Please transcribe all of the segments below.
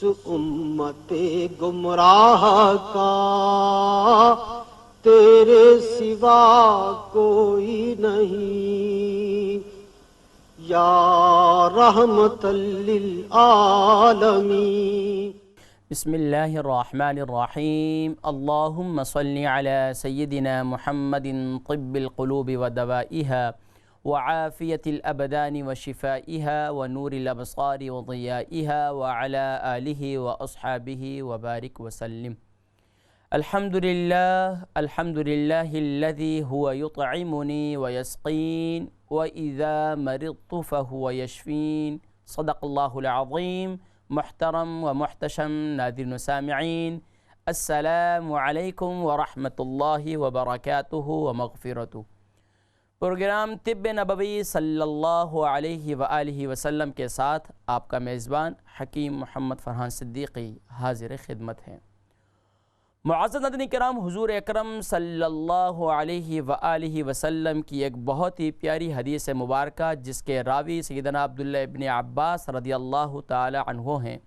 امت گمراہ کا تیرے سوا کوئی نہیں، یا رحمت للعالمین۔ بسم اللہ الرحمن الرحیم۔ اللہم صلی علی سیدنا محمد طب القلوب ودوائها وعافیت الابدان وشفائها ونور الابصار وضیائها وعلى آلہ واصحابہ وبارک وسلم۔ الحمدللہ الذی هو یطعمنی ویسقین وإذا مرضت فهو یشفین۔ صدق اللہ العظیم۔ محترم و محتشم ناظرین و سامعین، السلام علیکم ورحمۃ اللہ وبرکاتہ ومغفرتہ۔ پروگرام طب نبوی صلی اللہ علیہ وآلہ وسلم کے ساتھ آپ کا میزبان حکیم محمد فرحان صدیقی حاضر خدمت ہے۔ معزز ناظرین کرام، حضور اکرم صلی اللہ علیہ وآلہ وسلم کی ایک بہت ہی پیاری حدیث مبارکہ جس کے راوی سیدنا عبداللہ ابن عباس رضی اللہ تعالی عنہ ہیں،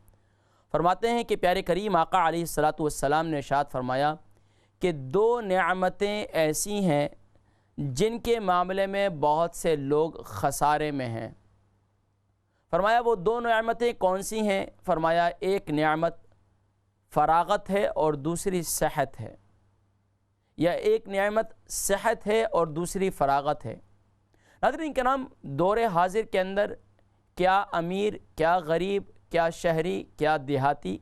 فرماتے ہیں کہ پیارے کریم آقا علیہ السلام نے ارشاد فرمایا کہ دو نعمتیں ایسی ہیں جن کے معاملے میں بہت سے لوگ خسارے میں ہیں۔ فرمایا وہ دو نعمتیں کون سی ہیں؟ فرمایا ایک نعمت فراغت ہے اور دوسری صحت ہے، یا ایک نعمت صحت ہے اور دوسری فراغت ہے۔ ناظرین کرام، دور حاضر کے اندر کیا امیر، کیا غریب، کیا شہری، کیا دیہاتی،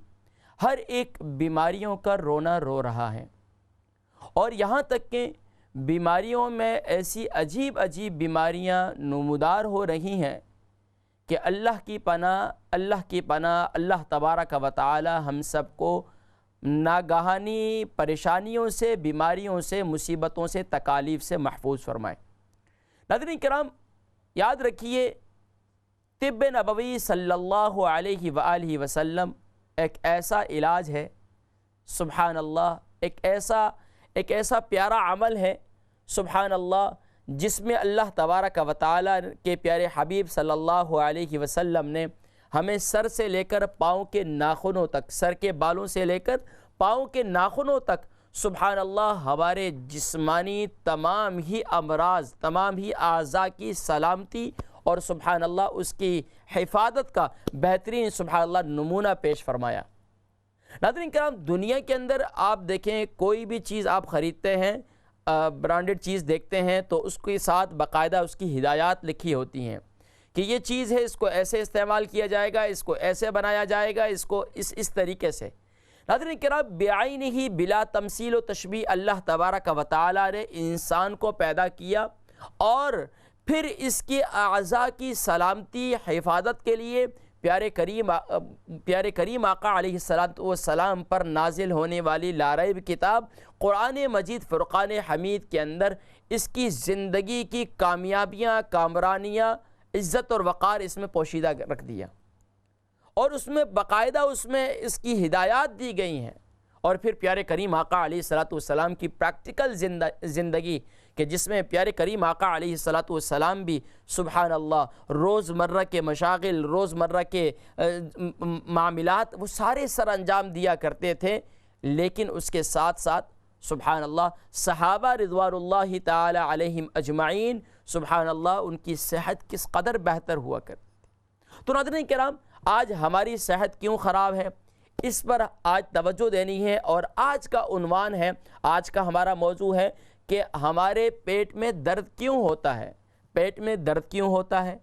ہر ایک بیماریوں کا رونا رو رہا ہے، اور یہاں تک کہ بیماریوں میں ایسی عجیب عجیب بیماریاں نمودار ہو رہی ہیں کہ اللہ کی پناہ اللہ تبارک و تعالی ہم سب کو ناگہانی پریشانیوں سے، بیماریوں سے، مصیبتوں سے، تکالیف سے محفوظ فرمائے۔ ناظرین کرام، یاد رکھیے طب نبوی صلی اللہ علیہ وآلہ وسلم ایک ایسا علاج ہے، سبحان اللہ، ایک ایسا پیارا عمل ہے، سبحان اللہ، جس میں اللہ تبارک و تعالی کے پیارے حبیب صلی اللہ علیہ وسلم نے ہمیں سر سے لے کر پاؤں کے ناخنوں تک، سر کے بالوں سے لے کر پاؤں کے ناخنوں تک، سبحان اللہ، ہمارے جسمانی تمام ہی امراض، تمام ہی اعضاء کی سلامتی اور سبحان اللہ اس کی حفاظت کا بہترین سبحان اللہ نمونہ پیش فرمایا۔ ناظرین کرام، دنیا کے اندر آپ دیکھیں کوئی بھی چیز آپ خریدتے ہیں، برانڈڈ چیز دیکھتے ہیں تو اس کے ساتھ باقاعدہ اس کی ہدایات لکھی ہوتی ہیں کہ یہ چیز ہے، اس کو ایسے استعمال کیا جائے گا، اس کو ایسے بنایا جائے گا، اس کو اس طریقے سے۔ ناظرین کرام، بعینہ بلا تمثیل و تشبیہ اللہ تبارک و تعالی نے انسان کو پیدا کیا اور پھر اس کے اعضاء کی سلامتی، حفاظت کے لیے پیارے کریم آقا علیہ السلام پر نازل ہونے والی لاریب کتاب قرآن مجید فرقان حمید کے اندر اس کی زندگی کی کامیابیاں، کامرانیاں، عزت اور وقار اس میں پوشیدہ رکھ دیا، اور اس میں باقاعدہ اس کی ہدایات دی گئی ہیں۔ اور پھر پیارے کریم آقا علیہ السلام کی پریکٹیکل زندگی کہ جس میں پیارے کریم آقا علیہ السلام بھی سبحان اللہ روزمرہ کے مشاغل، روزمرہ کے معاملات وہ سارے سر انجام دیا کرتے تھے، لیکن اس کے ساتھ ساتھ سبحان اللہ صحابہ رضوان اللہ تعالی علیہم اجمعین سبحان اللہ ان کی صحت کس قدر بہتر ہوا کرتی تھی۔ تو ناظرین کرام، آج ہماری صحت کیوں خراب ہے، اس پر آج توجہ دینی ہے، اور آج کا عنوان ہے، آج کا ہمارا موضوع ہے کہ ہمارے پیٹ میں درد کیوں ہوتا ہے، پیٹ میں درد کیوں ہوتا ہے۔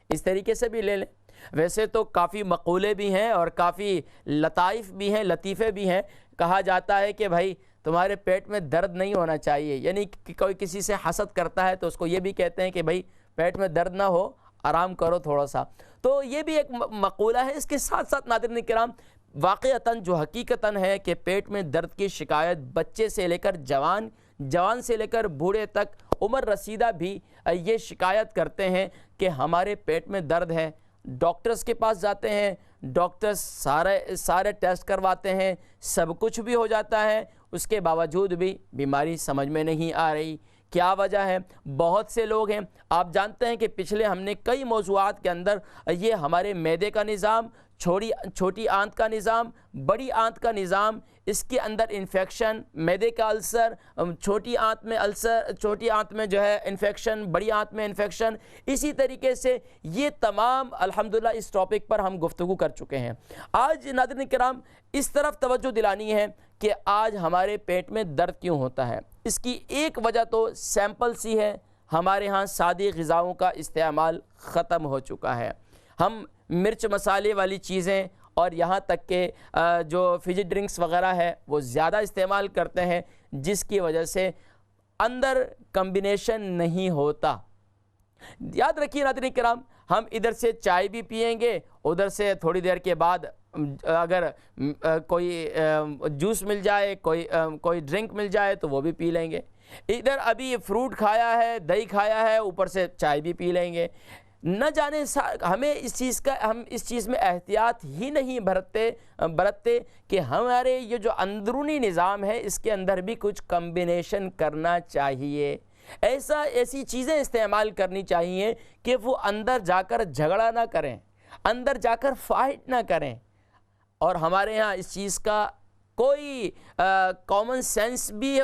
اس طریقے سے بھی لے لیں، ویسے تو کافی مقولے بھی ہیں اور کافی لطائف بھی ہیں، لطیفے بھی ہیں۔ کہا جاتا ہے کہ بھائی تمہارے پیٹ میں درد نہیں ہونا چاہیے، یعنی کہ کوئی کسی سے حسد کرتا ہے تو اس کو یہ بھی کہتے ہیں کہ بھائی پیٹ میں درد نہ ہو، آرام کرو تھوڑا سا، تو یہ بھی ایک مقولہ ہے۔ اس کے ساتھ ساتھ ناظرین کرام، واقعتاً جو حقیقتاً ہے کہ پیٹ میں درد کی شکایت بچے سے لے کر جوان سے لے کر بوڑھے تک، عمر رسیدہ بھی یہ شکایت کرتے ہیں کہ ہمارے پیٹ میں درد ہے۔ ڈاکٹرز کے پاس جاتے ہیں، ڈاکٹرز سارے ٹیسٹ کرواتے ہیں، سب کچھ بھی ہو جاتا ہے، اس کے باوجود بھی بیماری سمجھ میں نہیں آ رہی کیا وجہ ہے؟ بہت سے لوگ ہیں، آپ جانتے ہیں کہ پچھلے ہم نے کئی موضوعات کے اندر یہ ہمارے معدے کا نظام، چھوٹی آنت کا نظام، بڑی آنت کا نظام، اس کے اندر انفیکشن، معدے کا السر، چھوٹی آنت میں السر، چھوٹی آنت میں جو ہے انفیکشن، بڑی آنت میں انفیکشن، اسی طریقے سے یہ تمام الحمدللہ اس ٹاپک پر ہم گفتگو کر چکے ہیں۔ آج ناظرین کرام اس طرف توجہ دلانی ہے کہ آج ہمارے پیٹ میں درد کیوں ہوتا ہے۔ اس کی ایک وجہ تو سیمپل سی ہے، ہمارے ہاں سادی غذاؤں کا استعمال ختم ہو چکا ہے۔ ہم مرچ مسالے والی چیزیں اور یہاں تک کہ جو فزی ڈرنکس وغیرہ ہے وہ زیادہ استعمال کرتے ہیں، جس کی وجہ سے اندر کمبینیشن نہیں ہوتا۔ یاد رکھیے ناظرین کرام، ہم ادھر سے چائے بھی پئیں گے، ادھر سے تھوڑی دیر کے بعد اگر کوئی جوس مل جائے، کوئی ڈرنک مل جائے تو وہ بھی پی لیں گے، ادھر ابھی فروٹ کھایا ہے، دہی کھایا ہے، اوپر سے چائے بھی پی لیں گے۔ نہ جانے ہمیں ہم اس چیز میں احتیاط ہی نہیں برتتے کہ ہمارے یہ جو اندرونی نظام ہے اس کے اندر بھی کچھ کمبینیشن کرنا چاہیے، ایسی چیزیں استعمال کرنی چاہیے کہ وہ اندر جا کر جھگڑا نہ کریں، اندر جا کر فائٹ نہ کریں۔ اور ہمارے ہاں اس چیز کا کوئی کامن سینس بھی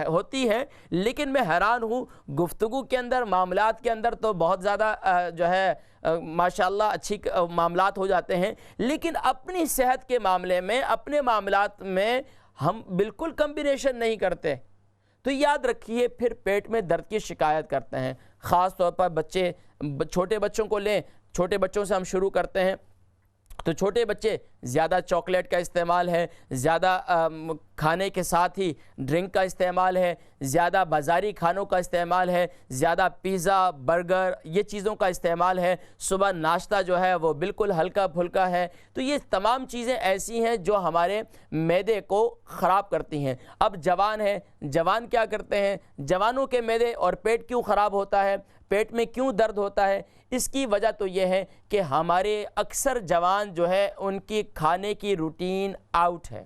ہوتی ہے، لیکن میں حیران ہوں گفتگو کے اندر، معاملات کے اندر تو بہت زیادہ جو ہے ماشاءاللہ اچھی معاملات ہو جاتے ہیں، لیکن اپنی صحت کے معاملے میں، اپنے معاملات میں ہم بالکل کمبینیشن نہیں کرتے۔ تو یاد رکھیے پھر پیٹ میں درد کی شکایت کرتے ہیں، خاص طور پر چھوٹے بچوں کو لیں، چھوٹے بچوں سے ہم شروع کرتے ہیں تو چھوٹے بچے زیادہ چاکلیٹ کا استعمال ہے، زیادہ کھانے کے ساتھ ہی ڈرنک کا استعمال ہے، زیادہ بازاری کھانوں کا استعمال ہے، زیادہ پیزا، برگر، یہ چیزوں کا استعمال ہے، صبح ناشتہ جو ہے وہ بالکل ہلکا پھلکا ہے۔ تو یہ تمام چیزیں ایسی ہیں جو ہمارے معدے کو خراب کرتی ہیں۔ اب جوان ہیں، جوان کیا کرتے ہیں؟ جوانوں کے معدے اور پیٹ کیوں خراب ہوتا ہے، پیٹ میں کیوں درد ہوتا ہے؟ اس کی وجہ تو یہ ہے کہ ہمارے اکثر جوان جو ہے ان کی کھانے کی روٹین آؤٹ ہے۔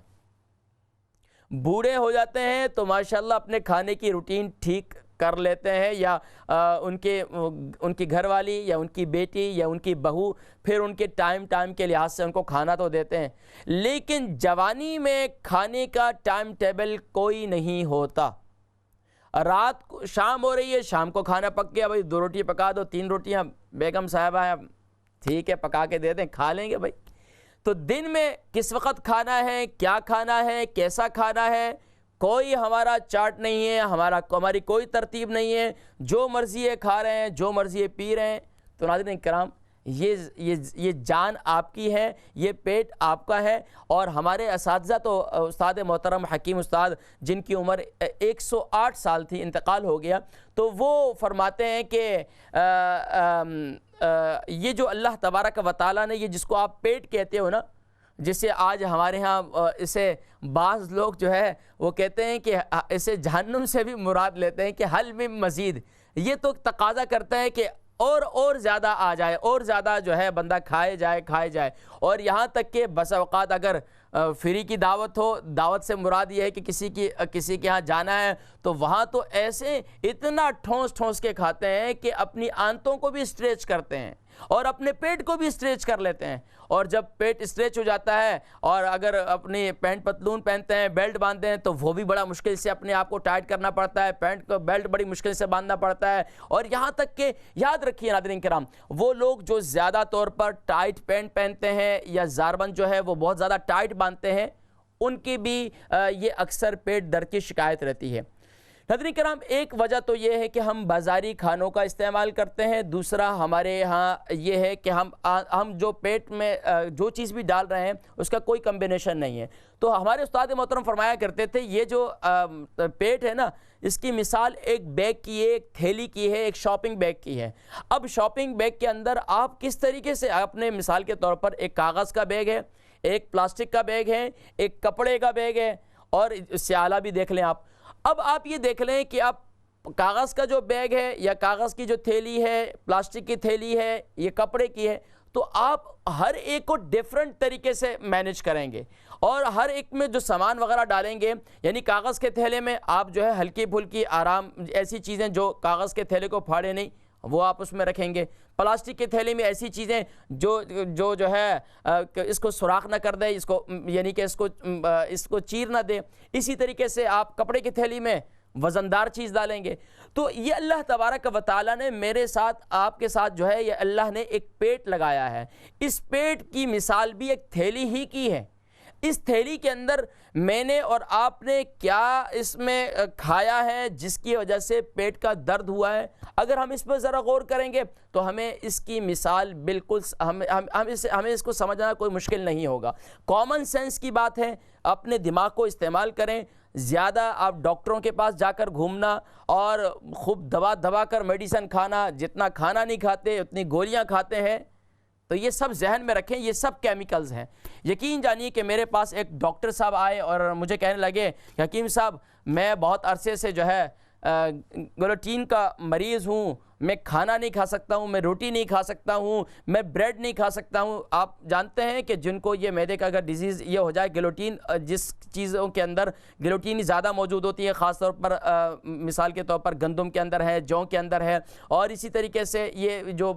بوڑھے ہو جاتے ہیں تو ماشاءاللہ اپنے کھانے کی روٹین ٹھیک کر لیتے ہیں، یا ان کی گھر والی یا ان کی بیٹی یا ان کی بہو پھر ان کے ٹائم کے لحاظ سے ان کو کھانا تو دیتے ہیں، لیکن جوانی میں کھانے کا ٹائم ٹیبل کوئی نہیں ہوتا۔ رات کو شام ہو رہی ہے، شام کو کھانا پک گیا، بھائی 2 روٹی پکا دو، 3 روٹیاں بیگم صاحبہ ہیں، ٹھیک ہے پکا کے دے دیں، کھا لیں گے بھائی۔ تو دن میں کس وقت کھانا ہے، کیا کھانا ہے، کیسا کھانا ہے، کوئی ہمارا چارٹ نہیں ہے، ہماری کوئی ترتیب نہیں ہے، جو مرضی ہے کھا رہے ہیں، جو مرضی ہے پی رہے ہیں۔ تو ناظرین کرام یہ جان آپ کی ہے، یہ پیٹ آپ کا ہے۔ اور ہمارے اساتذہ تو استاد محترم حکیم استاد جن کی عمر 108 سال تھی، انتقال ہو گیا، تو وہ فرماتے ہیں کہ یہ جو اللہ تبارک و تعالیٰ نے یہ جس کو آپ پیٹ کہتے ہو نا، جسے آج ہمارے ہاں اسے بعض لوگ جو ہے وہ کہتے ہیں کہ اسے جہنم سے بھی مراد لیتے ہیں کہ حل میں مزید، یہ تو تقاضا کرتا ہے کہ اور زیادہ آ جائے، اور زیادہ جو ہے بندہ کھائے جائے۔ اور یہاں تک کہ بس اوقات اگر فری کی دعوت ہو، دعوت سے مراد یہ ہے کہ کسی کے ہاں جانا ہے تو وہاں تو ایسے اتنا ٹھونس کے کھاتے ہیں کہ اپنی آنتوں کو بھی اسٹریچ کرتے ہیں اور اپنے پیٹ کو بھی اسٹریچ کر لیتے ہیں۔ اور جب پیٹ اسٹریچ ہو جاتا ہے اور اگر اپنی پینٹ پتلون پہنتے ہیں، بیلٹ باندھتے ہیں، تو وہ بھی بڑا مشکل سے اپنے آپ کو ٹائٹ کرنا پڑتا ہے، بیلٹ بڑی مشکل سے باندھنا پڑتا ہے۔ اور یہاں تک کہ یاد رکھیے ناظرین کرام، وہ لوگ جو زیادہ طور پر ٹائٹ پینٹ پہنتے ہیں یا زاربند جو ہے وہ بہت زیادہ ٹائٹ باندھتے ہیں، ان کی بھی یہ اکثر پیٹ درد کی شکایت رہتی ہے۔ ناظرین کرام، ایک وجہ تو یہ ہے کہ ہم بازاری کھانوں کا استعمال کرتے ہیں، دوسرا ہمارے ہاں یہ ہے کہ ہم جو پیٹ میں جو چیز بھی ڈال رہے ہیں اس کا کوئی کمبینیشن نہیں ہے۔ تو ہمارے استاد محترم فرمایا کرتے تھے یہ جو پیٹ ہے نا، اس کی مثال ایک بیگ کی ہے، ایک تھیلی کی ہے، ایک شاپنگ بیگ کی ہے۔ اب شاپنگ بیگ کے اندر آپ کس طریقے سے اپنے مثال کے طور پر ایک کاغذ کا بیگ ہے، ایک پلاسٹک کا بیگ ہے، ایک کپڑے کا بیگ ہے، اور اس سے اعلیٰ بھی دیکھ لیں آپ۔ اب آپ یہ دیکھ لیں کہ آپ کاغذ کا جو بیگ ہے یا کاغذ کی جو تھیلی ہے، پلاسٹک کی تھیلی ہے، یہ کپڑے کی ہے، تو آپ ہر ایک کو ڈیفرنٹ طریقے سے مینیج کریں گے اور ہر ایک میں جو سامان وغیرہ ڈالیں گے، یعنی کاغذ کے تھیلے میں آپ جو ہے ہلکی پھلکی آرام ایسی چیزیں جو کاغذ کے تھیلے کو پھاڑے نہیں وہ آپ اس میں رکھیں گے۔ پلاسٹک کے تھیلے میں ایسی چیزیں جو ہے اس کو سوراخ نہ کر دے، اس کو یعنی کہ اس کو چیر نہ دے۔ اسی طریقے سے آپ کپڑے کی تھیلی میں وزندار چیز ڈالیں گے۔ تو یہ اللہ تبارک و تعالیٰ نے میرے ساتھ آپ کے ساتھ جو ہے یہ اللہ نے ایک پیٹ لگایا ہے۔ اس پیٹ کی مثال بھی ایک تھیلی ہی کی ہے۔ اس تھیلی کے اندر میں نے اور آپ نے کیا اس میں کھایا ہے جس کی وجہ سے پیٹ کا درد ہوا ہے، اگر ہم اس پر ذرا غور کریں گے تو ہمیں اس کی مثال بالکل ہمیں اس کو سمجھنا کوئی مشکل نہیں ہوگا۔ کامن سینس کی بات ہے، اپنے دماغ کو استعمال کریں۔ زیادہ آپ ڈاکٹروں کے پاس جا کر گھومنا اور خوب دبا کر میڈیسن کھانا، جتنا کھانا نہیں کھاتے اتنی گولیاں کھاتے ہیں، تو یہ سب ذہن میں رکھیں، یہ سب کیمیکلز ہیں۔ یقین جانیے کہ میرے پاس ایک ڈاکٹر صاحب آئے اور مجھے کہنے لگے کہ حکیم صاحب میں بہت عرصے سے جو ہے گلوٹین کا مریض ہوں، میں کھانا نہیں کھا سکتا ہوں، میں روٹی نہیں کھا سکتا ہوں، میں بریڈ نہیں کھا سکتا ہوں۔ آپ جانتے ہیں کہ جن کو یہ معدے کا اگر ڈیزیز یہ ہو جائے، گلوٹین جس چیزوں کے اندر گلوٹین زیادہ موجود ہوتی ہے، خاص طور پر مثال کے طور پر گندم کے اندر ہے، جوں کے اندر ہے، اور اسی طریقے سے یہ جو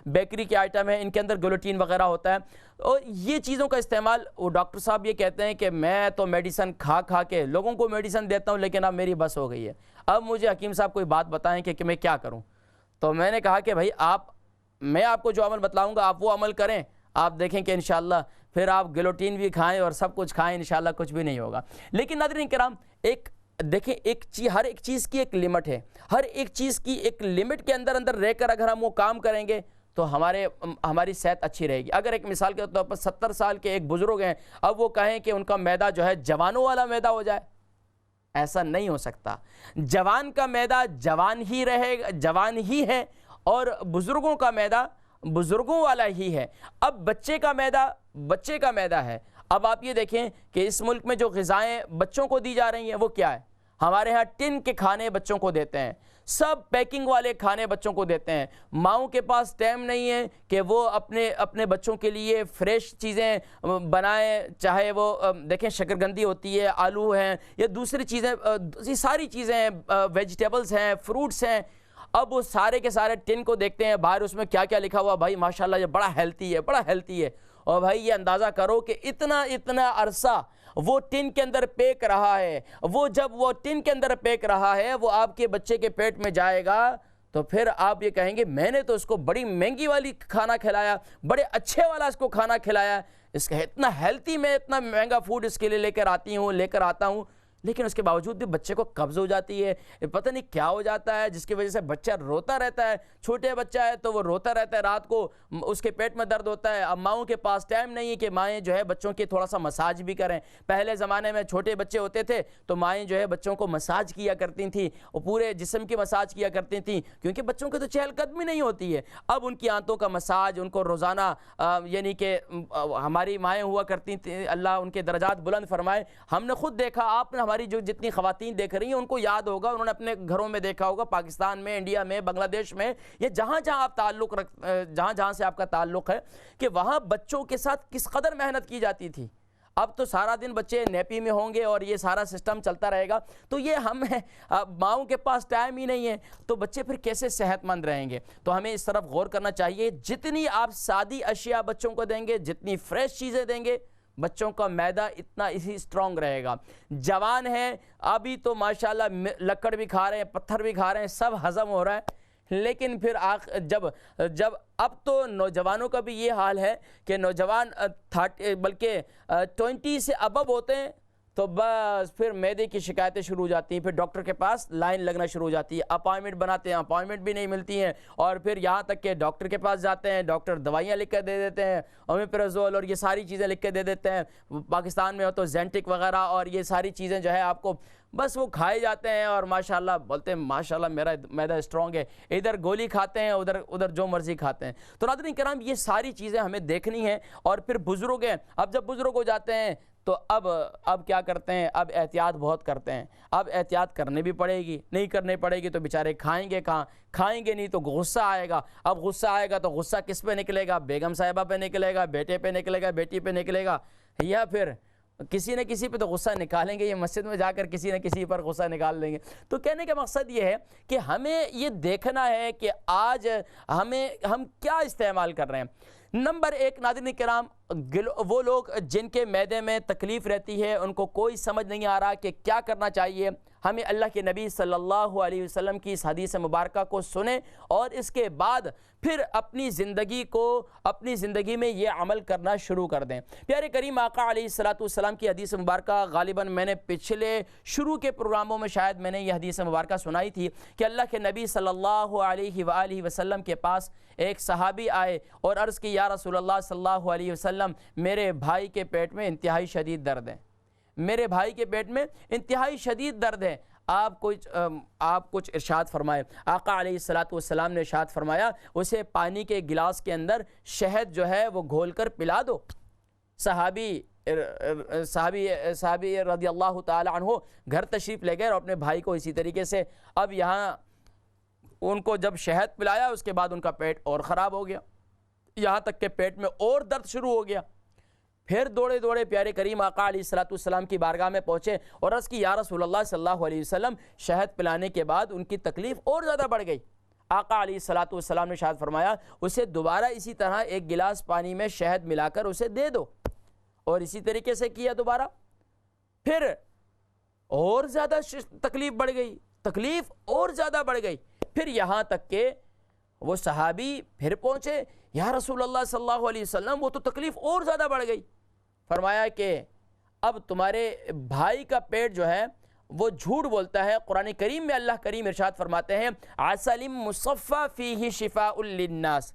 بیکری کے آئٹم ہیں ان کے اندر گلوٹین وغیرہ ہوتا ہے، اور یہ چیزوں کا استعمال وہ ڈاکٹر صاحب یہ کہتے ہیں کہ میں تو میڈیسن کھا کے لوگوں کو میڈیسن دیتا ہوں، لیکن اب میری بس ہو گئی ہے، اب مجھے حکیم صاحب کوئی بات بتائیں کہ میں کیا کروں۔ تو میں نے کہا کہ بھائی میں آپ کو جو عمل بتلاؤں گا آپ وہ عمل کریں، آپ دیکھیں کہ انشاءاللہ پھر آپ گلوٹین بھی کھائیں اور سب کچھ کھائیں، انشاءاللہ کچھ بھی نہیں ہوگا۔ لیکن ناظرین کرام دیکھیں ہر ایک چیز کی ایک لمٹ ہے، ہر ایک چیز کی ایک لمٹ کے اندر رہ کر اگر ہم وہ کام کریں گے تو ہماری صحت اچھی رہے گی۔ اگر ایک مثال کے طور پر 70 سال کے ایک بزرگ ہیں، اب وہ کہیں کہ ان کا معدہ جو ہے جوانوں والا معدہ ہو جائے، ایسا نہیں ہو سکتا۔ جوان کا معدہ جوان ہی رہے گا، جوان ہی ہے، اور بزرگوں کا معدہ بزرگوں والا ہی ہے۔ اب بچے کا معدہ ہے۔ اب آپ یہ دیکھیں کہ اس ملک میں جو غذائیں بچوں کو دی جا رہی ہیں وہ کیا ہے؟ ہمارے ہاں ٹن کے کھانے بچوں کو دیتے ہیں، سب پیکنگ والے کھانے بچوں کو دیتے ہیں۔ ماؤں کے پاس ٹائم نہیں ہے کہ وہ اپنے بچوں کے لیے فریش چیزیں بنائیں، چاہے وہ دیکھیں شکرگندی ہوتی ہے، آلو ہیں یا دوسری چیزیں، یہ ساری چیزیں ہیں، ویجیٹیبلز ہیں، فروٹس ہیں۔ اب وہ سارے کے سارے ٹن کو دیکھتے ہیں، باہر اس میں کیا کیا لکھا ہوا، بھائی ماشاءاللہ یہ بڑا ہیلتھی ہے۔ اور بھائی یہ اندازہ کرو کہ اتنا عرصہ وہ ٹن کے اندر پیک رہا ہے، جب وہ ٹن کے اندر پیک رہا ہے وہ آپ کے بچے کے پیٹ میں جائے گا تو پھر آپ یہ کہیں گے میں نے تو اس کو بڑی مہنگی والی کھانا کھلایا، بڑے اچھے والا اس کو کھانا کھلایا، اس کا اتنا ہیلتھی، میں اتنا مہنگا فوڈ اس کے لیے لے کر آتا ہوں، لیکن اس کے باوجود بھی بچے کو قبض ہو جاتی ہے، پتہ نہیں کیا ہو جاتا ہے، جس کی وجہ سے بچہ روتا رہتا ہے۔ چھوٹے بچہ ہے تو وہ روتا رہتا ہے، رات کو اس کے پیٹ میں درد ہوتا ہے۔ اب ماؤں کے پاس ٹائم نہیں ہے کہ مائیں جو ہے بچوں کی تھوڑا سا مساج بھی کریں۔ پہلے زمانے میں چھوٹے بچے ہوتے تھے تو مائیں جو ہے بچوں کو مساج کیا کرتی تھیں، اور پورے جسم کی مساج کیا کرتی تھیں، کیونکہ بچوں کی تو چہل قدمی نہیں ہوتی ہے۔ اب ان کی آنتوں کا مساج ان کو روزانہ، یعنی کہ ہماری مائیں ہوا کرتی تھیں، اللہ ان کے درجات بلند فرمائے، ہم نے خود دیکھا، آپ نے ہماری جو جتنی خواتین دیکھ رہی ہیں ان کو یاد ہوگا، انہوں نے اپنے گھروں میں دیکھا ہوگا، پاکستان میں، انڈیا میں، بنگلہ دیش میں، یا جہاں جہاں سے آپ کا تعلق ہے، کہ وہاں بچوں کے ساتھ کس قدر محنت کی جاتی تھی۔ اب تو سارا دن بچے نیپی میں ہوں گے اور یہ سارا سسٹم چلتا رہے گا، تو یہ ماؤں کے پاس ٹائم ہی نہیں ہے، تو بچے پھر کیسے صحت مند رہیں گے؟ تو ہمیں اس طرف غور کرنا چاہیے، جتنی آپ سادی اشیاء بچوں کو دیں گے، جتنی فریش چیزیں دیں گے، بچوں کا معدہ اتنا اسٹرانگ رہے گا۔ جوان ہیں ابھی تو ماشاءاللہ لکڑ بھی کھا رہے ہیں، پتھر بھی کھا رہے ہیں، سب ہضم ہو رہا ہے، لیکن پھر جب اب تو نوجوانوں کا بھی یہ حال ہے کہ نوجوان 20 سے ابو ہوتے ہیں تو بس پھر معدے کی شکایتیں شروع ہو جاتی ہیں، پھر ڈاکٹر کے پاس لائن لگنا شروع ہو جاتی ہے، اپائنٹمنٹ بناتے ہیں، اپائنٹمنٹ بھی نہیں ملتی ہیں، اور پھر یہاں تک کہ ڈاکٹر کے پاس جاتے ہیں، ڈاکٹر دوائیاں لکھ کے دے دیتے ہیں، اومیپرازول اور یہ ساری چیزیں لکھ کے دے دیتے ہیں، پاکستان میں ہو تو زینٹک وغیرہ اور یہ ساری چیزیں جو ہے آپ کو بس وہ کھائے جاتے ہیں، اور ماشاءاللہ بولتے ہیں ماشاءاللہ میرا معدہ اسٹرانگ ہے، ادھر گولی کھاتے ہیں، ادھر جو مرضی کھاتے ہیں۔ تو ناظرین کرام یہ ساری چیزیں ہمیں دیکھنی ہیں، اور پھر بزرگ ہیں، اب جب بزرگ ہو جاتے ہیں تو اب کیا کرتے ہیں؟ اب احتیاط بہت کرتے ہیں. اب احتیاط کرنی بھی پڑے گی، نہیں کرنی پڑے گی تو بیچارے کھائیں گے کہاں؟ کھائیں گے نہیں تو غصہ آئے گا. اب غصہ آئے گا تو غصہ کس پہ نکلے گا؟ بیگم صاحبہ پہ نکلے گا، بیٹے پہ نکلے گا، بیٹی پہ نکلے گا، یا پھر کسی نہ کسی پہ تو غصہ نکالیں گے. یہ مسجد میں جا کر کسی نہ کسی پر غصہ نکال لیں گے. تو کہنے کا مقصد یہ ہے کہ ہمیں یہ دیکھنا ہے کہ آج ہم کیا استعمال کر رہے ہیں. نمبر ایک، ناظرین کرام، وہ لوگ جن کے معدے میں تکلیف رہتی ہے، ان کو کوئی سمجھ نہیں آ رہا کہ کیا کرنا چاہیے. ہمیں اللہ کے نبی صلی اللہ علیہ وسلم کی اس حدیث مبارکہ کو سنیں اور اس کے بعد پھر اپنی زندگی میں یہ عمل کرنا شروع کر دیں. پیارے کریم آقا علیہ السلام کی حدیث مبارکہ غالباً میں نے پچھلے شروع کے پروگراموں میں شاید میں نے یہ حدیث مبارکہ سنائی تھی کہ اللہ کے نبی صلی اللہ علیہ وآلہ وسلم کے پاس ایک صحابی آئے اور عرض کی، یا رسول اللہ صلی اللہ علیہ وسلم، میرے بھائی کے پیٹ میں انتہائی شدید درد ہے، میرے بھائی کے پیٹ میں انتہائی شدید درد ہے، آپ کچھ ارشاد فرمائے. آقا علیہ السلام نے ارشاد فرمایا، اسے پانی کے گلاس کے اندر شہد جو ہے وہ گھول کر پلا دو. صحابی رضی اللہ تعالی عنہ گھر تشریف لے گئے اور اپنے بھائی کو اسی طریقے سے، اب یہاں ان کو جب شہد پلایا اس کے بعد ان کا پیٹ اور خراب ہو گیا، یہاں تک کہ پیٹ میں اور درد شروع ہو گیا. پھر دوڑے پیارے کریم آقا علیہ السلام کی بارگاہ میں پہنچے اور عرض کی، یا رسول اللہ صلی اللہ علیہ وسلم، شہد پلانے کے بعد ان کی تکلیف اور زیادہ بڑھ گئی. آقا علیہ السلام نے ارشاد فرمایا، اسے دوبارہ اسی طرح ایک گلاس پانی میں شہد ملا کر اسے دے دو. اور اسی طریقے سے کیا دوبارہ، پھر اور زیادہ تکلیف بڑھ گئی، تکلیف اور زیادہ بڑھ گئی. پھر یہاں تک کہ وہ صحابی پھر پہنچے، یا رسول اللہ صلی اللہ علیہ وسلم، وہ تو تکلیف اور زیادہ بڑھ گئی. فرمایا کہ اب تمہارے بھائی کا پیٹ جو ہے وہ جھوٹ بولتا ہے. قرآن کریم میں اللہ کریم ارشاد فرماتے ہیں، عسل مصفی فیہ شفاء للناس،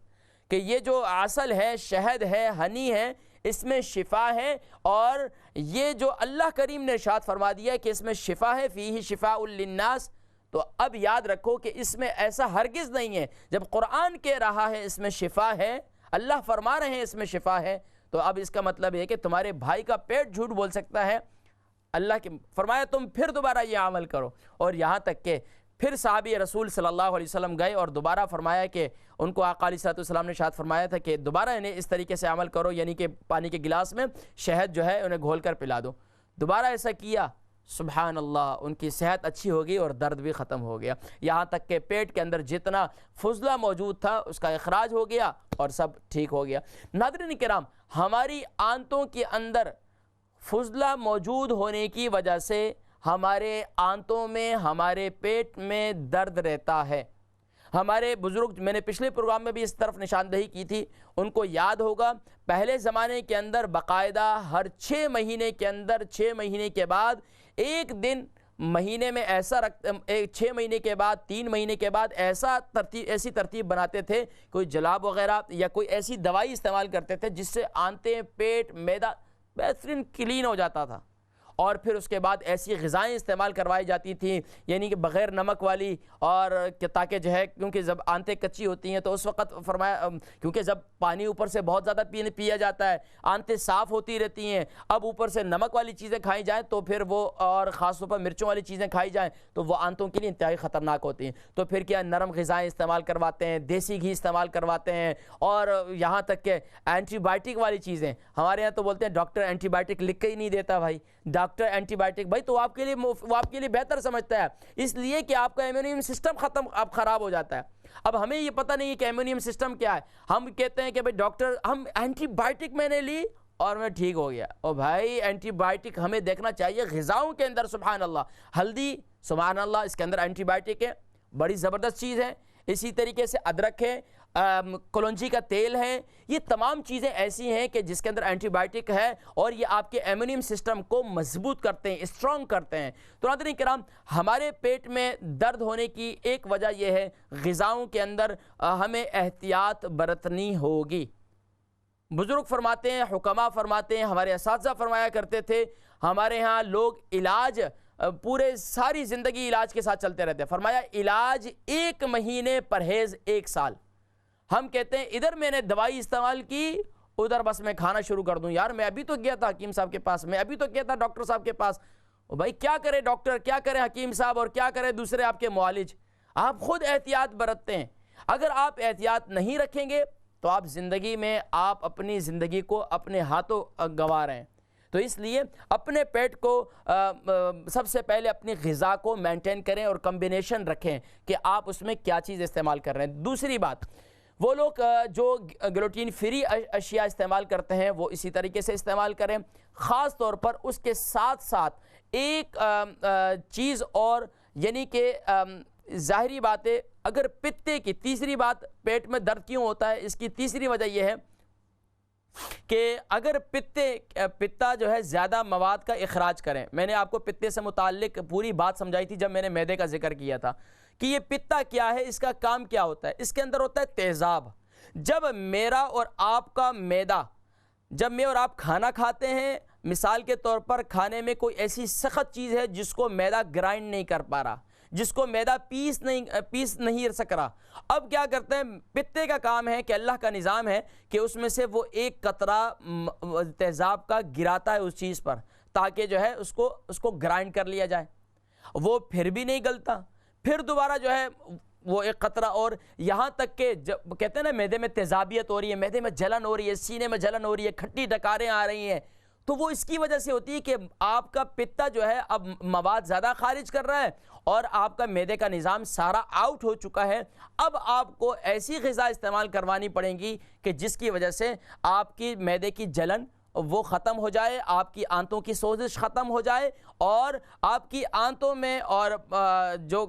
کہ یہ جو عسل ہے، شہد ہے، ہنی ہے، اس میں شفا ہے. اور یہ جو اللہ کریم نے ارشاد فرما دیا کہ اس میں شفا ہے، فیہ شفاء للناس، تو اب یاد رکھو کہ اس میں ایسا ہرگز نہیں ہے. جب قرآن کہہ رہا ہے اس میں شفا ہے، اللہ فرما رہے ہیں اس میں شفا ہے، تو اب اس کا مطلب ہے کہ تمہارے بھائی کا پیٹ جھوٹ بول سکتا ہے. اللہ کے فرمایا تم پھر دوبارہ یہ عمل کرو. اور یہاں تک کہ پھر صحابی رسول صلی اللہ علیہ وسلم گئے اور دوبارہ فرمایا کہ ان کو آقا علیہ السلام نے ارشاد فرمایا تھا کہ دوبارہ انہیں اس طریقے سے عمل کرو، یعنی کہ پانی کے گلاس میں شہد جو ہے انہیں گھول کر پلا دو. دوبارہ ایسا کیا، سبحان اللہ، ان کی صحت اچھی ہو گئی اور درد بھی ختم ہو گیا. یہاں تک کہ پیٹ کے اندر جتنا فضلہ موجود تھا اس کا اخراج ہو گیا اور سب ٹھیک ہو گیا. ناظرین کرام، ہماری آنتوں کے اندر فضلہ موجود ہونے کی وجہ سے ہمارے آنتوں میں، ہمارے پیٹ میں درد رہتا ہے. ہمارے بزرگ، میں نے پچھلے پروگرام میں بھی اس طرف نشاندہی کی تھی، ان کو یاد ہوگا پہلے زمانے کے اندر باقاعدہ ہر 6 مہینے کے اندر، 6 مہینے کے بعد ایک دن مہینے میں ایسا 6 مہینے کے بعد، 3 مہینے کے بعد ایسی ترتیب بناتے تھے، کوئی جلاب وغیرہ یا کوئی ایسی دوائی استعمال کرتے تھے جس سے آنتیں، پیٹ، معدہ بہترین کلین ہو جاتا تھا. اور پھر اس کے بعد ایسی غذائیں استعمال کروائی جاتی تھیں، یعنی کہ بغیر نمک والی، اور تاکہ جو ہے کیونکہ جب آنتیں کچی ہوتی ہیں تو اس وقت فرمایا، کیونکہ جب پانی اوپر سے بہت زیادہ پیا جاتا ہے، آنتیں صاف ہوتی رہتی ہیں، اب اوپر سے نمک والی چیزیں کھائی جائیں تو پھر وہ، اور خاص طور پر مرچوں والی چیزیں کھائی جائیں تو وہ آنتوں کے لیے انتہائی خطرناک ہوتی ہیں. تو پھر کیا، نرم غذائیں استعمال کرواتے ہیں، دیسی گھی استعمال کرواتے ہیں، اور یہاں تک کہ اینٹی بائیوٹک والی چیزیں. ہمارے یہاں تو بولتے ہیں ڈاکٹر اینٹی بائیوٹک لکھ کے ہی نہیں دیتا بھائی. ڈاکٹر اینٹی بائیوٹک بھائی تو وہ آپ کے لیے بہتر سمجھتا ہے، اس لیے کہ آپ کا امیونیم سسٹم خراب ہو جاتا ہے. اب ہمیں یہ پتہ نہیں ہے کہ امیونیم سسٹم کیا ہے. ہم کہتے ہیں کہ بھائی ڈاکٹر، ہم اینٹی بائیوٹک میں نے لی اور میں ٹھیک ہو گیا. اور بھائی اینٹی بائیوٹک ہمیں دیکھنا چاہیے غذاؤں کے اندر. سبحان اللہ، ہلدی، سبحان اللہ، اس کے اندر اینٹی بائیوٹک ہے، بڑی زبردست چیز ہے. اسی طریقے سے ادرک ہے، کلونجی کا تیل ہے، یہ تمام چیزیں ایسی ہیں کہ جس کے اندر اینٹی بائیوٹک ہے اور یہ آپ کے امیونیم سسٹم کو مضبوط کرتے ہیں، اسٹرانگ کرتے ہیں. تو ناظرین کرام، ہمارے پیٹ میں درد ہونے کی ایک وجہ یہ ہے غذاؤں کے اندر ہمیں احتیاط برتنی ہوگی. بزرگ فرماتے ہیں، حکماء فرماتے ہیں، ہمارے اساتذہ فرمایا کرتے تھے، ہمارے ہاں لوگ علاج پورے ساری زندگی علاج کے ساتھ چلتے رہتے ہیں. فرمایا علاج 1 مہینے، پرہیز 1 سال. ہم کہتے ہیں ادھر میں نے دوائی استعمال کی، ادھر بس میں کھانا شروع کر دوں. یار میں ابھی تو گیا تھا حکیم صاحب کے پاس, میں ابھی تو گیا تھا ڈاکٹر صاحب کے پاس. بھائی کیا کرے ڈاکٹر, کیا کرے حکیم صاحب, اور کیا کرے دوسرے آپ کے معالج. آپ خود احتیاط برتتے ہیں. اگر آپ احتیاط نہیں رکھیں گے تو آپ زندگی میں آپ اپنی زندگی کو اپنے ہاتھوں گنوا رہے ہیں. تو اس لیے اپنے پیٹ کو سب سے پہلے اپنی غذا کو مینٹین کریں اور کمبینیشن رکھیں کہ آپ اس میں کیا چیز استعمال کر رہے ہیں. دوسری بات, وہ لوگ جو گلوٹین فری اشیاء استعمال کرتے ہیں وہ اسی طریقے سے استعمال کریں. خاص طور پر اس کے ساتھ ساتھ ایک چیز اور, یعنی کہ ظاہری بات ہے, اگر پتے کی تیسری بات, پیٹ میں درد کیوں ہوتا ہے, اس کی تیسری وجہ یہ ہے کہ اگر پتا جو ہے زیادہ مواد کا اخراج کریں. میں نے آپ کو پتے سے متعلق پوری بات سمجھائی تھی جب میں نے معدے کا ذکر کیا تھا کہ یہ پتا کیا ہے, اس کا کام کیا ہوتا ہے. اس کے اندر ہوتا ہے تیزاب. جب میرا اور آپ کا معدہ, جب میں اور آپ کھانا کھاتے ہیں, مثال کے طور پر کھانے میں کوئی ایسی سخت چیز ہے جس کو معدہ گرائنڈ نہیں کر پا رہا, جس کو معدہ پیس نہیں سک رہا. اب کیا کرتے ہیں, پتے کا کام ہے کہ اللہ کا نظام ہے کہ اس میں سے وہ ایک قطرہ تیزاب کا گراتا ہے اس چیز پر, تاکہ جو ہے اس کو گرائنڈ کر لیا جائے. وہ پھر بھی نہیں گلتا, پھر دوبارہ جو ہے وہ ایک قطرہ, اور یہاں تک کہ جب کہتے ہیں نا معدے میں تیزابیت ہو رہی ہے, معدے میں جلن ہو رہی ہے, سینے میں جلن ہو رہی ہے, کھٹی ڈکاریں آ رہی ہیں, تو وہ اس کی وجہ سے ہوتی ہے کہ آپ کا پتا جو ہے اب مواد زیادہ خارج کر رہا ہے اور آپ کا معدے کا نظام سارا آؤٹ ہو چکا ہے. اب آپ کو ایسی غذا استعمال کروانی پڑیں گی کہ جس کی وجہ سے آپ کی معدے کی جلن وہ ختم ہو جائے, آپ کی آنتوں کی سوزش ختم ہو جائے, اور آپ کی آنتوں میں اور جو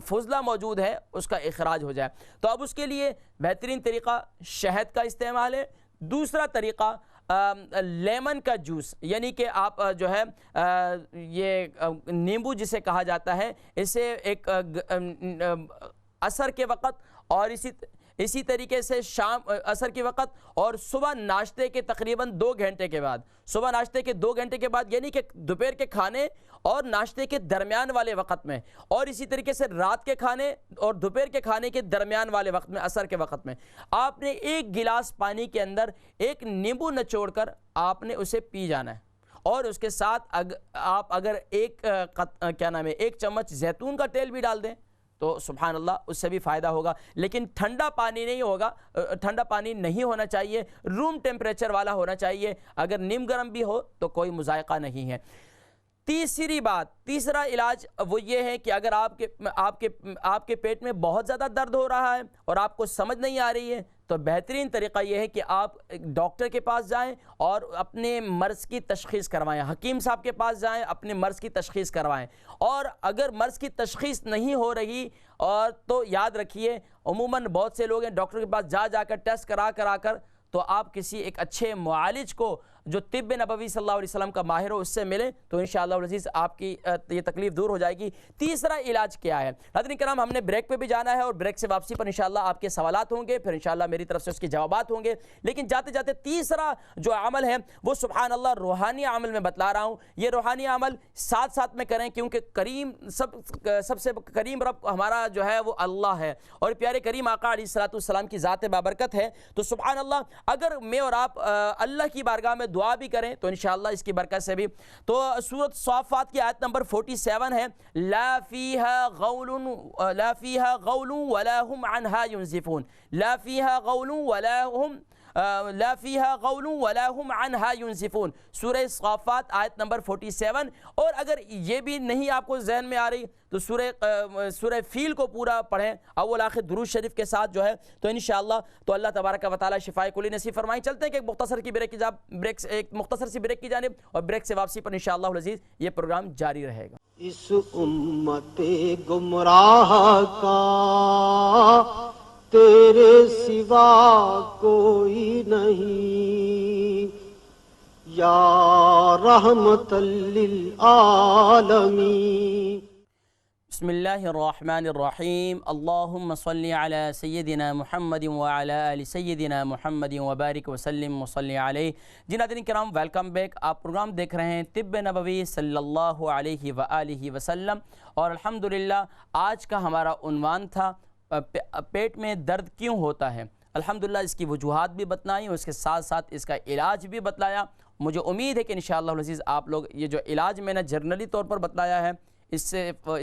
فضلہ موجود ہے اس کا اخراج ہو جائے. تو اب اس کے لیے بہترین طریقہ شہد کا استعمال ہے. دوسرا طریقہ لیمن کا جوس, یعنی کہ آپ جو ہے یہ نیمبو جسے کہا جاتا ہے, اسے ایک عصر کے وقت اور اسی طریقے سے شام عصر کے وقت اور صبح ناشتے کے تقریباً 2 گھنٹے کے بعد, صبح ناشتے کے 2 گھنٹے کے بعد, یعنی کہ دوپہر کے کھانے اور ناشتے کے درمیان والے وقت میں, اور اسی طریقے سے رات کے کھانے اور دوپہر کے کھانے کے درمیان والے وقت میں, عصر کے وقت میں, آپ نے 1 گلاس پانی کے اندر ایک نیمبو نچوڑ کر آپ نے اسے پی جانا ہے. اور اس کے ساتھ آپ اگر ایک چمچ زیتون کا تیل بھی ڈال دیں تو سبحان اللہ اس سے بھی فائدہ ہوگا. لیکن ٹھنڈا پانی نہیں ہوگا, ٹھنڈا پانی نہیں ہونا چاہیے, روم ٹیمپریچر والا ہونا چاہیے. اگر نیم گرم بھی ہو تو کوئی مذائقہ نہیں ہے. تیسرا علاج وہ یہ ہے کہ اگر آپ کے پیٹ میں بہت زیادہ درد ہو رہا ہے اور آپ کو سمجھ نہیں آ رہی ہے, تو بہترین طریقہ یہ ہے کہ آپ ڈاکٹر کے پاس جائیں اور اپنے مرض کی تشخیص کروائیں. حکیم صاحب کے پاس جائیں, اپنے مرض کی تشخیص کروائیں. اور اگر مرض کی تشخیص نہیں ہو رہی اور تو یاد رکھیے, عموماً بہت سے لوگ ہیں ڈاکٹر کے پاس جا کر ٹیسٹ کرا کر تو آپ کسی ایک اچھے معالج کو جو طب نبوی صلی اللہ علیہ وسلم کا ماہر ہو اس سے ملیں تو انشاءاللہ العزیز آپ کی یہ تکلیف دور ہو جائے گی. تیسرا علاج کیا ہے ناظرین کرام, ہم نے بریک پہ بھی جانا ہے اور بریک سے واپسی پر انشاءاللہ آپ کے سوالات ہوں گے, پھر انشاءاللہ میری طرف سے اس کے جوابات ہوں گے. لیکن جاتے جاتے تیسرا جو عمل ہے وہ سبحان اللہ روحانی عمل میں بتلا رہا ہوں. یہ روحانی عمل ساتھ میں کریں کیونکہ کریم سب سے کریم رب ہمارا جو ہے وہ اللہ ہے اور پیارے کریم آقا علیہ الصلوۃ والسلام کی ذات بابرکت ہے. تو سبحان اللہ اگر میں اور آپ اللہ کی بارگاہ میں دعا بھی کریں تو انشاءاللہ اس کی برکت سے بھی. تو سورۃ صافات کی آیت نمبر 47 ہے, لا فیہا غول ولا هم عنہا ينزفون, لا فیہا غول ولا هم عنہا ينزفون. سورہ صافات آیت نمبر 47. اور اگر یہ بھی نہیں آپ کو ذہن میں آ رہی تو سورہ فیل کو پورا پڑھیں اول آخر درود شریف کے ساتھ جو ہے, تو انشاءاللہ تو اللہ تبارک و تعالی شفائے کلی نصیب فرمائیں. چلتے ہیں کہ ایک مختصر سی بریک کی جانب, اور بریک سے واپسی پر انشاءاللہ العزیز یہ پروگرام جاری رہے گا. اس امت گمراہ کا تیرے سوا کوئی نہیں, یا رحمت للعالمین. بسم اللہ الرحمن الرحیم. اللہم صلی علی سیدنا محمد وعلی آل سیدنا محمد وبارک وسلم وصلی علیہ. جی ناظرین کرام, ویلکم بیک. آپ پروگرام دیکھ رہے ہیں طب نبوی صلی اللہ علیہ وآلہ وسلم, اور الحمدللہ آج کا ہمارا عنوان تھا پیٹ میں درد کیوں ہوتا ہے. الحمدللہ اس کی وجوہات بھی بتلائیں اور اس کے ساتھ ساتھ اس کا علاج بھی بتلایا. مجھے امید ہے کہ انشاءاللہ العزیز آپ لوگ یہ جو علاج میں نے جنرلی طور پر بتلایا ہے اس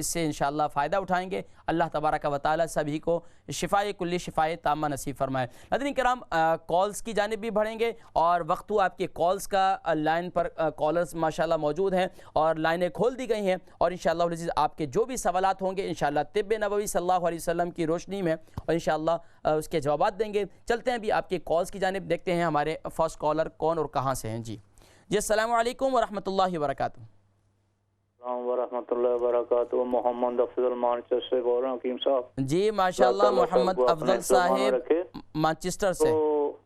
سے انشاءاللہ فائدہ اٹھائیں گے. اللہ تبارک و تعالی سبھی کو شفائے کلی شفائے تامہ نصیب فرمائے. ناظرین کرام کالز کی جانب بھی بڑھیں گے اور وقت ہوا آپ کے کالز کا. لائن پر کالرز ماشاءاللہ موجود ہیں اور لائنیں کھول دی گئی ہیں اور انشاءاللہ العزیز آپ کے جو بھی سوالات ہوں گے انشاءاللہ طب نبوی صلی اللہ علیہ وسلم کی روشنی میں اور انشاءاللہ اس کے جوابات دیں گے. چلتے ہیں ابھی آپ کے کالز کی جانب, دیکھتے ہیں ہمارے فرسٹ کالر کون اور کہاں سے ہیں. جی السلام علیکم ورحمۃ اللہ وبرکاتہ. السلام ورحمۃ اللہ وبرکاتہ. محمد افضل مانچسٹر سے بول رہا ہوں حکیم صاحب. جی ماشاءاللہ محمد افضل صاحب مانچسٹر سے. تو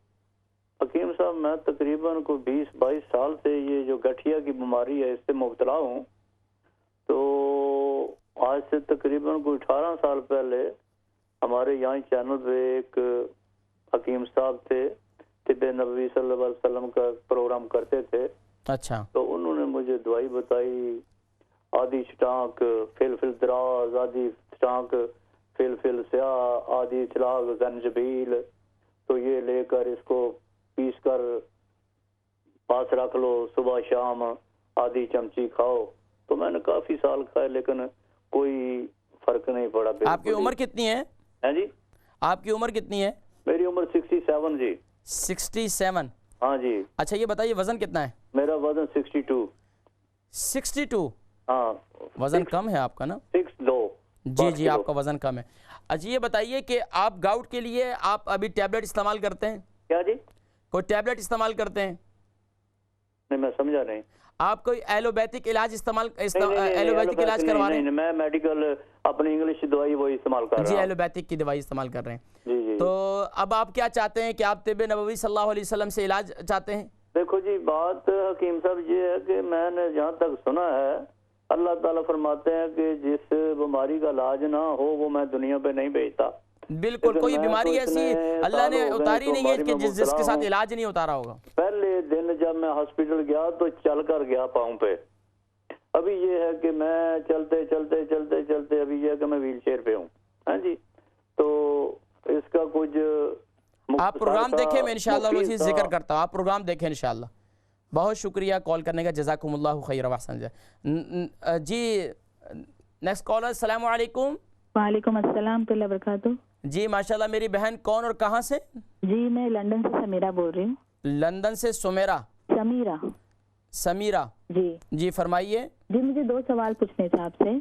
حکیم صاحب میں تقریباً کو 20-22 سال سے یہ جو گٹھیا کی بیماری ہے اس سے مبتلا ہوں. تو آج سے تقریباً کوئی 18 سال پہلے ہمارے یہاں چینل پہ ایک حکیم صاحب تھے, طب نبوی صلی اللہ علیہ وسلم کا پروگرام کرتے تھے. اچھا. تو انہوں نے مجھے دوائی بتائی, آدھی چٹانک فلفل دراز, آدھی چٹانک فلفل سیاہ, آدھی چلاگ زنجبیل. تو یہ لے کر اس کو پیس کر پاس رکھ لو, صبح شام آدھی چمچی کھاؤ. تو میں نے کافی سال کھائے لیکن کوئی فرق نہیں پڑا. آپ کی عمر کتنی ہے؟ جی آپ کی عمر کتنی ہے؟ میری عمر 67 جی. 67. ہاں جی. اچھا یہ بتائیے وزن کتنا ہے؟ میرا وزن 62. 62. ہاں وزن کم ہے آپ کا نا؟ 62. جی آپ کا وزن کم ہے. اچھا یہ بتائیے کہ آپ گاؤٹ کے لیے آپ ابھی ٹیبلٹ استعمال کرتے ہیں؟ کیا جی؟ کوئی ٹیبلٹ استعمال کرتے ہیں؟ نہیں میں سمجھا نہیں. آپ کوئی ایلوپیتھک علاج ایلوپیتھک علاج کروا رہے ہیں؟ میں میڈیکل اپنی انگلش دوائی وہی استعمال کر رہا ہوں. جی ایلوپیتھک کی دوائی استعمال کر رہے ہیں. جی. تو اب آپ کیا چاہتے ہیں کہ آپ طب نبوی صلی اللہ علیہ وسلم سے علاج چاہتے ہیں؟ دیکھو جی بات حکیم صاحب یہ ہے کہ میں نے جہاں تک سنا ہے اللہ تعالیٰ فرماتے ہیں کہ جس بیماری کا علاج نہ ہو وہ میں دنیا پہ نہیں بھیجتا. بالکل کوئی بیماری ایسی اللہ نے اتاری نہیں ہے کہ جس کے ساتھ علاج نہیں اتارا ہوگا. پہلے دن جب میں ہاسپٹل گیا تو چل کر گیا پاؤں پہ. ابھی یہ ہے کہ میں چلتے ابھی یہ ہے کہ میں ویل چیئر پہ ہوں. ہاں جی. تو اس کا کچھ آپ پروگرام دیکھیں, میں انشاءاللہ اسی ذکر کرتا ہوں. آپ پروگرام دیکھیں انشاءاللہ. بہت شکریہ کال کرنے کا, جزاکم اللہ خیر و احسن. جی نیکسٹ کالر. السلام علیکم. وعلیکم السلام ورحمۃ اللہ وبرکاتہ. جی ماشاءاللہ میری بہن کون اور کہاں سے؟ جی میں لندن سے سمیرہ بول رہی ہوں. لندن سے سمیرہ. سمیرہ. جی فرمائیے. جی مجھے 2 سوال پوچھنے تھے آپ سے.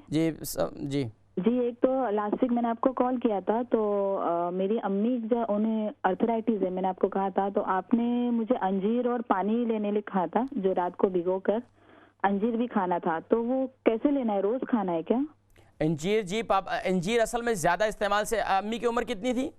جی ایک تو لاسٹ ویک میں نے آپ کو کال کیا تھا تو میری امی جو انہیں ارتھرائٹس ہے, میں نے آپ کو کہا تھا تو آپ نے مجھے انجیر اور پانی لینے لکھا تھا جو رات کو بھگو کر انجیر بھی کھانا تھا. تو وہ کیسے لینا ہے, روز کھانا ہے کیا انجیر؟ جی انجیر اصل میں زیادہ استعمال سے. امی کی عمر کتنی تھی؟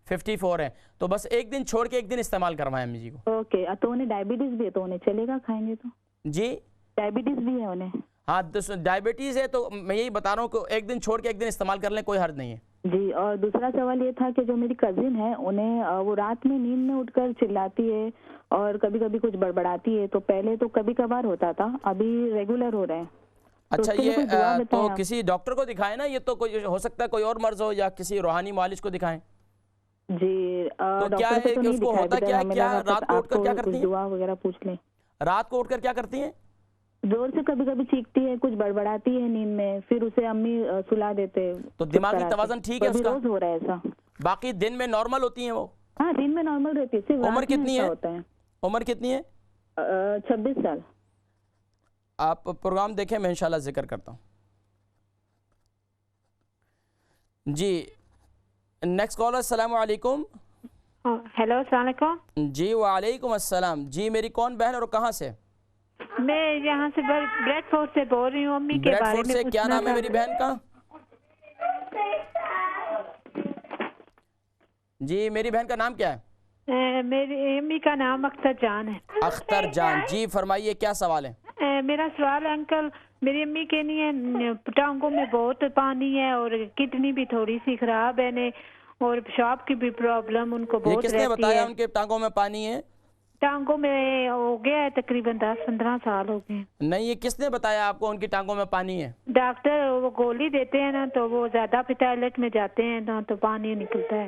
54 ہے. تو بس ایک دن چھوڑ کے ایک دن استعمال کروائیں امی جی کو. اوکے. تو انہیں ڈائبٹیز بھی ہے تو انہیں چلے گا کھائیں گے تو؟ جی ڈائبٹیز بھی ہے انہیں. ہاں ڈائبٹیز ہے تو میں یہی بتا رہا ہوں کہ ایک دن چھوڑ کے ایک دن استعمال کر لیں, کوئی حرج نہیں ہے. جی اور دوسرا سوال یہ تھا کہ جو میری کزن ہے انہیں وہ رات میں نیند میں اٹھ کر چلاتی ہے اور کبھی کبھی کچھ بڑبڑاتی ہے. تو پہلے تو کبھی کبھار ہوتا تھا, ابھی ریگولر ہو رہے ہیں. اچھا یہ تو کسی ڈاکٹر کو دکھائیں نا, یہ تو کوئی ہو سکتا ہے کوئی اور مرض ہو یا کسی روحانی معالج کو دکھائیں. جی تو کیا ہے کہ اس کو ہوتا کیا ہے, کیا رات کو اٹھ کر کیا کرتی ہیں؟ دعا وغیرہ پوچھ لیں. رات کو اٹھ کر کیا کرتی ہیں؟ زور سے کبھی کبھی چیختی ہے, کچھ بڑبڑاتی ہے نیند میں, پھر اسے امی سلا دیتے. تو دماغی توازن ٹھیک ہے اس کا؟ روز ہو رہا ہے ایسا. باقی دن میں نارمل ہوتی ہیں وہ؟ ہاں دن میں نارمل رہتی ہے. عمر کتنی ہے؟ عمر کتنی ہے؟ 26 سال. آپ پروگرام دیکھیں, میں انشاءاللہ ذکر کرتا ہوں. جی نیکسٹ کالر. السلام علیکم. ہیلو السلام علیکم. جی وعلیکم السلام. جی میری کون بہن اور کہاں سے؟ میں یہاں سے بریڈ فورٹ سے بول رہی ہوں. امی کے بارے میں کیا نام ہے میری بہن کا؟ جی میری بہن کا نام کیا ہے؟ میری امی کا نام اختر جان ہے. اختر جان. جی فرمائیے کیا سوال ہے؟ میرا سوال انکل, میری امی کے لیے ٹانگوں میں بہت پانی ہے اور کڈنی بھی تھوڑی سی خراب ہے اور پیشاب کی بھی پرابلم ان کو بہت رہتی ہے. کس نے بتایا ان کے ٹانگوں میں پانی ہے؟ ٹانگوں میں ہو گیا ہے تقریباً 10-15 سال ہو گئے. نہیں, یہ کس نے بتایا آپ کو ان کی ٹانگوں میں پانی ہے؟ ڈاکٹر وہ گولی دیتے ہیں نا, تو وہ زیادہ ٹوائلٹ میں جاتے ہیں نا تو پانی نکلتا ہے.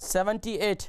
78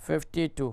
52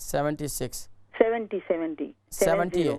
76 70।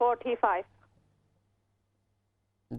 45।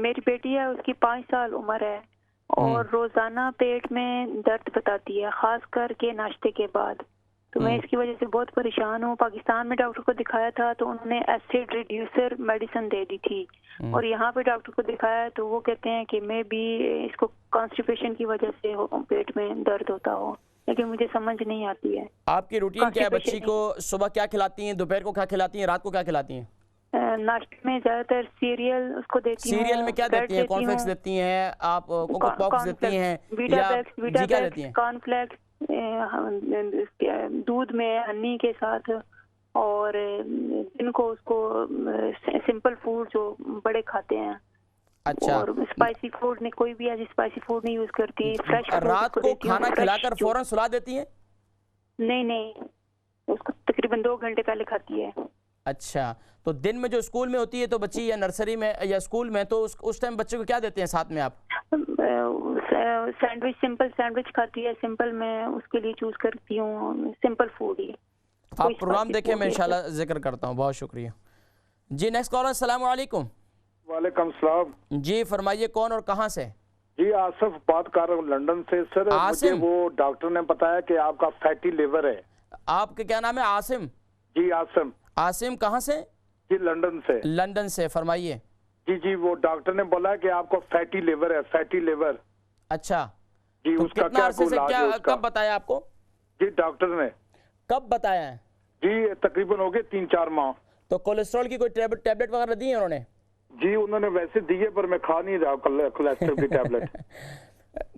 میری بیٹی ہے، اس کی 5 سال عمر ہے اور روزانہ پیٹ میں درد بتاتی ہے، خاص کر کے ناشتے کے بعد. تو میں اس کی وجہ سے بہت پریشان ہوں. پاکستان میں ڈاکٹر کو دکھایا تھا تو انہوں نے ایسڈ ریڈیوسر میڈیسن دے دی تھی، اور یہاں پہ ڈاکٹر کو دکھایا تو وہ کہتے ہیں کہ میں بھی اس کو کانسٹیپیشن کی وجہ سے پیٹ میں درد ہوتا ہو، لیکن مجھے سمجھ نہیں آتی ہے. آپ کی روٹین کیا ہے؟ بچی کو صبح کیا کھلاتی ہیں، دوپہر کو کیا کھلاتی ہیں، رات کو کیا کھلاتی ہیں؟ ناشتے میں زیادہ تر سیریل اس کو دیتی ہوں. سیریل میں کیا دیتی ہیں؟ کارن فلیکس دیتی ہیں آپ، کوکو پاپس دیتی ہیں، ویٹا بیکس، کارن فلیکس، دودھ میں ہنی کے ساتھ، اور ان کو اس کو سمپل فوڈ جو بڑے کھاتے ہیں. اچھا. اور اسپائسی فوڈ نے کوئی بھی ایسی اسپائسی فوڈ نہیں یوز کرتی. فریش رات کو کھانا کھلا کر فوراً سلا دیتی ہیں؟ نہیں، اس کو تقریباً 2 گھنٹے پہلے کھاتی ہے. اچھا. تو دن میں جو اسکول میں ہوتی ہے تو بچی، یا نرسری میں یا اسکول میں، تو اس ٹائم بچے کو کیا دیتے ہیں ساتھ میں آپ؟ سینڈوچ، سمپل سینڈوچ کھاتی ہے. سمپل میں اس کے لیے چوز کرتی ہوں سمپل فوڈ ہی. آپ پروگرام دیکھیں، میں انشاءاللہ ذکر کرتا ہوں. بہت شکریہ. جی نیکسٹ کالر. السلام علیکم. وعلیکم السلام. جی فرمائیے، کون اور کہاں سے؟ جی آصف بات کر رہا ہوں لندن سے. سر مجھے وہ ڈاکٹر نے بتایا کہ آپ کا فیٹی لیور ہے. آپ کا کیا نام ہے؟ عاصم. جی عاصم. عاصم کہاں سے؟ جی لندن سے. لندن سے. فرمائیے. جی وہ ڈاکٹر نے بولا کہ آپ کو فیٹی لیور ہے. Fatty liver. اچھا. جی اس کا کیا علاج ہے؟ کب بتایا آپ کو؟ جی ڈاکٹر نے. کب بتایا ہے؟ جی تقریباً ہو گئے 3-4 ماہ. تو کولیسٹرول کی کوئی ٹیبلٹ وغیرہ دی ہے انہوں نے؟ جی انہوں نے ویسے دیے پر میں کھا نہیں رہا کولیسٹرول کی ٹیبلٹ.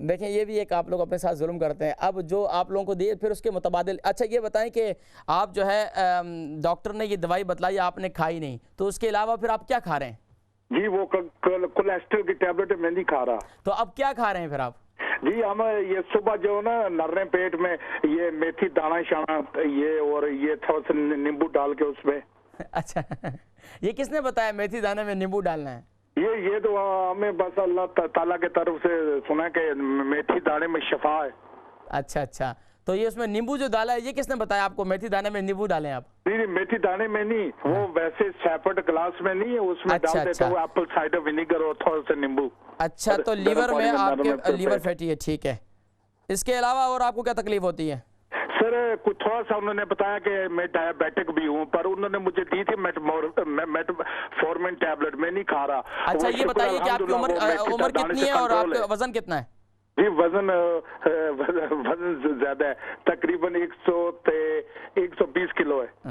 دیکھیں یہ بھی ایک آپ لوگ اپنے ساتھ ظلم کرتے ہیں. اب جو آپ لوگوں کو دیے پھر اس کے متبادل. اچھا یہ بتائیں کہ آپ جو ہے ڈاکٹر نے یہ دوائی بتلائی، آپ نے کھائی نہیں، تو اس کے علاوہ پھر آپ کیا کھا رہے ہیں؟ جی وہ کولیسٹرول کی ٹیبلٹ میں نہیں کھا رہا. تو اب کیا کھا رہے ہیں پھر آپ؟ جی ہم یہ صبح جو نا نرنے پیٹ میں یہ میتھی دانا شانا یہ اور یہ تھوڑا سا نیمبو ڈال کے اس میں. اچھا یہ کس نے بتایا میتھی دانے میں نیمبو ڈالنا ہے؟ یہ تو ہمیں بس اللہ تعالیٰ کی طرف سے سنا کہ میتھی دانے میں شفا ہے. اچھا. تو یہ اس میں نیمبو جو ڈالا ہے، یہ کس نے بتایا آپ کو میتھی دانے میں نیمبو ڈالیں آپ؟ نہیں میتھی دانے میں نہیں، وہ ویسے سیپریٹ گلاس میں نہیں ہے، اس میں ڈال دیتا ہوں ایپل سائڈر ونیگر اور تھوڑا سا نیمبو. اچھا تو لیور میں آپ کے لیور فیٹی ہے. ٹھیک ہے. اس کے علاوہ اور آپ کو کیا تکلیف ہوتی ہے؟ سر کچھ تھوڑا سا انہوں نے بتایا کہ میں ڈائبیٹک بھی ہوں، پر انہوں نے مجھے دی تھی میٹفورمن ٹیبلٹ، میں نہیں کھا رہا. اچھا یہ بتائیے کہ آپ کی عمر کتنی ہے اور آپ کا وزن کتنا ہے؟ جی وزن زیادہ ہے، تقریباً 120 کلو ہے.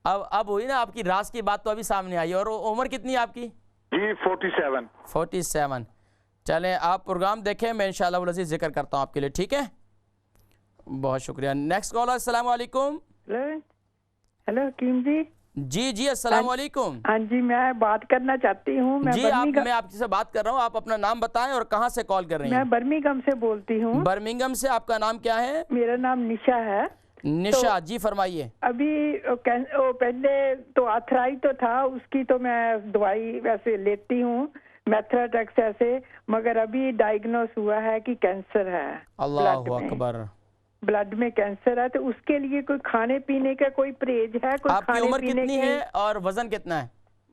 اب ہوئی نا آپ کی راز کی بات، تو ابھی سامنے آئی. اور عمر کتنی ہے آپ کی؟ جی 47. چلیں آپ پروگرام دیکھیں، میں انشاءاللہ العزیز ذکر کرتا ہوں آپ کے لیے. ٹھیک ہے، بہت شکریہ. Next caller. السلام علیکم. ہیلو حکیم جی. جی السلام علیکم. ہاں جی میں بات کرنا چاہتی ہوں. جی میں آپ سے بات کر رہا ہوں. آپ اپنا نام بتائیں اور کہاں سے کال کر رہی ہیں؟ میں برمنگھم سے بولتی ہوں. برمنگھم سے. آپ کا نام کیا ہے؟ میرا نام نشا ہے. نشا جی فرمائیے. ابھی پہلے تو آرتھرائی تو تھا، اس کی تو میں دوائی ویسے لیتی ہوں میتھراٹیکس ایسے، مگر ابھی ڈائگنوز ہوا ہے کہ کینسر ہے. اللہ اکبر. بلڈ میں کینسر ہے، تو اس کے لیے کوئی کھانے پینے کا کوئی پرہیز ہے؟ کوئی آپ کی عمر کتنی ہے اور وزن کتنا ہے؟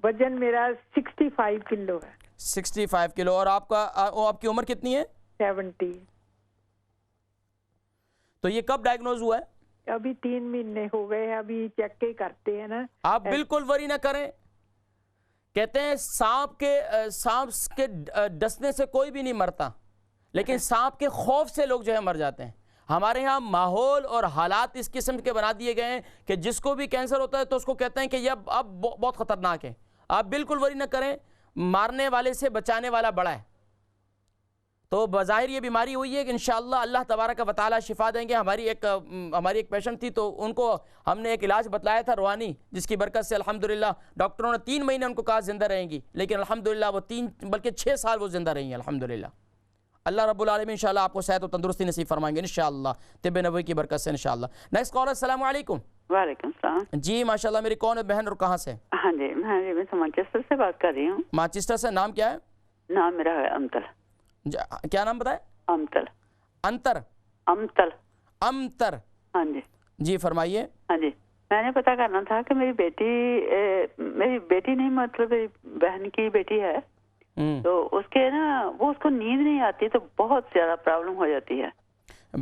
وزن میرا 65 کلو ہے. 65 کلو. اور آپ کی عمر کتنی ہے؟ 70. تو یہ کب ڈائگنوز ہوا ہے؟ ابھی 3 مہینے ہو گئے ہیں، ابھی چیک کرتے ہیں نا. آپ بالکل وری نہ کریں. کہتے ہیں سانپ کے ڈسنے سے کوئی بھی نہیں مرتا، لیکن سانپ کے خوف سے لوگ جو ہے مر جاتے ہیں. ہمارے ہاں ماحول اور حالات اس قسم کے بنا دیے گئے ہیں کہ جس کو بھی کینسر ہوتا ہے تو اس کو کہتے ہیں کہ یہ اب بہت خطرناک ہے. آپ بالکل وری نہ کریں، مارنے والے سے بچانے والا بڑا ہے. تو بظاہر یہ بیماری ہوئی ہے کہ انشاءاللہ اللہ تبارک و تعالی شفا دیں گے. ہماری ایک پیشنٹ تھی، تو ان کو ہم نے ایک علاج بتلایا تھا روحانی، جس کی برکت سے الحمدللہ ڈاکٹروں نے 3 مہینے ان کو کہا زندہ رہیں گی، لیکن الحمدللہ وہ 6 سال وہ زندہ رہی ہیں الحمدللہ. اللہ رب العالمین انشاءاللہ آپ کو صحت و تندرستی نصیب فرمائیں گے انشاءاللہ، طب نبوی کی برکت سے انشاءاللہ. Next caller. السلام علیکم. وعلیکم السلام. جی ماشاءاللہ. میری کون ہے بہن اور کہاں سے؟ ہاں جی میں مانچسٹر سے بات کر رہی ہوں. مانچسٹر سے. نام کیا ہے؟ نام میرا ہے امتل. کیا نام بتائے؟ امتل. انتر. امتل. امتر. ہاں جی. جی فرمائیے. ہاں جی میں نے پتا کرنا تھا کہ میری بیٹی نہیں مطلب میری بہن کی بیٹی ہے تو اس کے نا وہ اس کو نیند نہیں آتی تو بہت زیادہ پرابلم ہو جاتی ہے.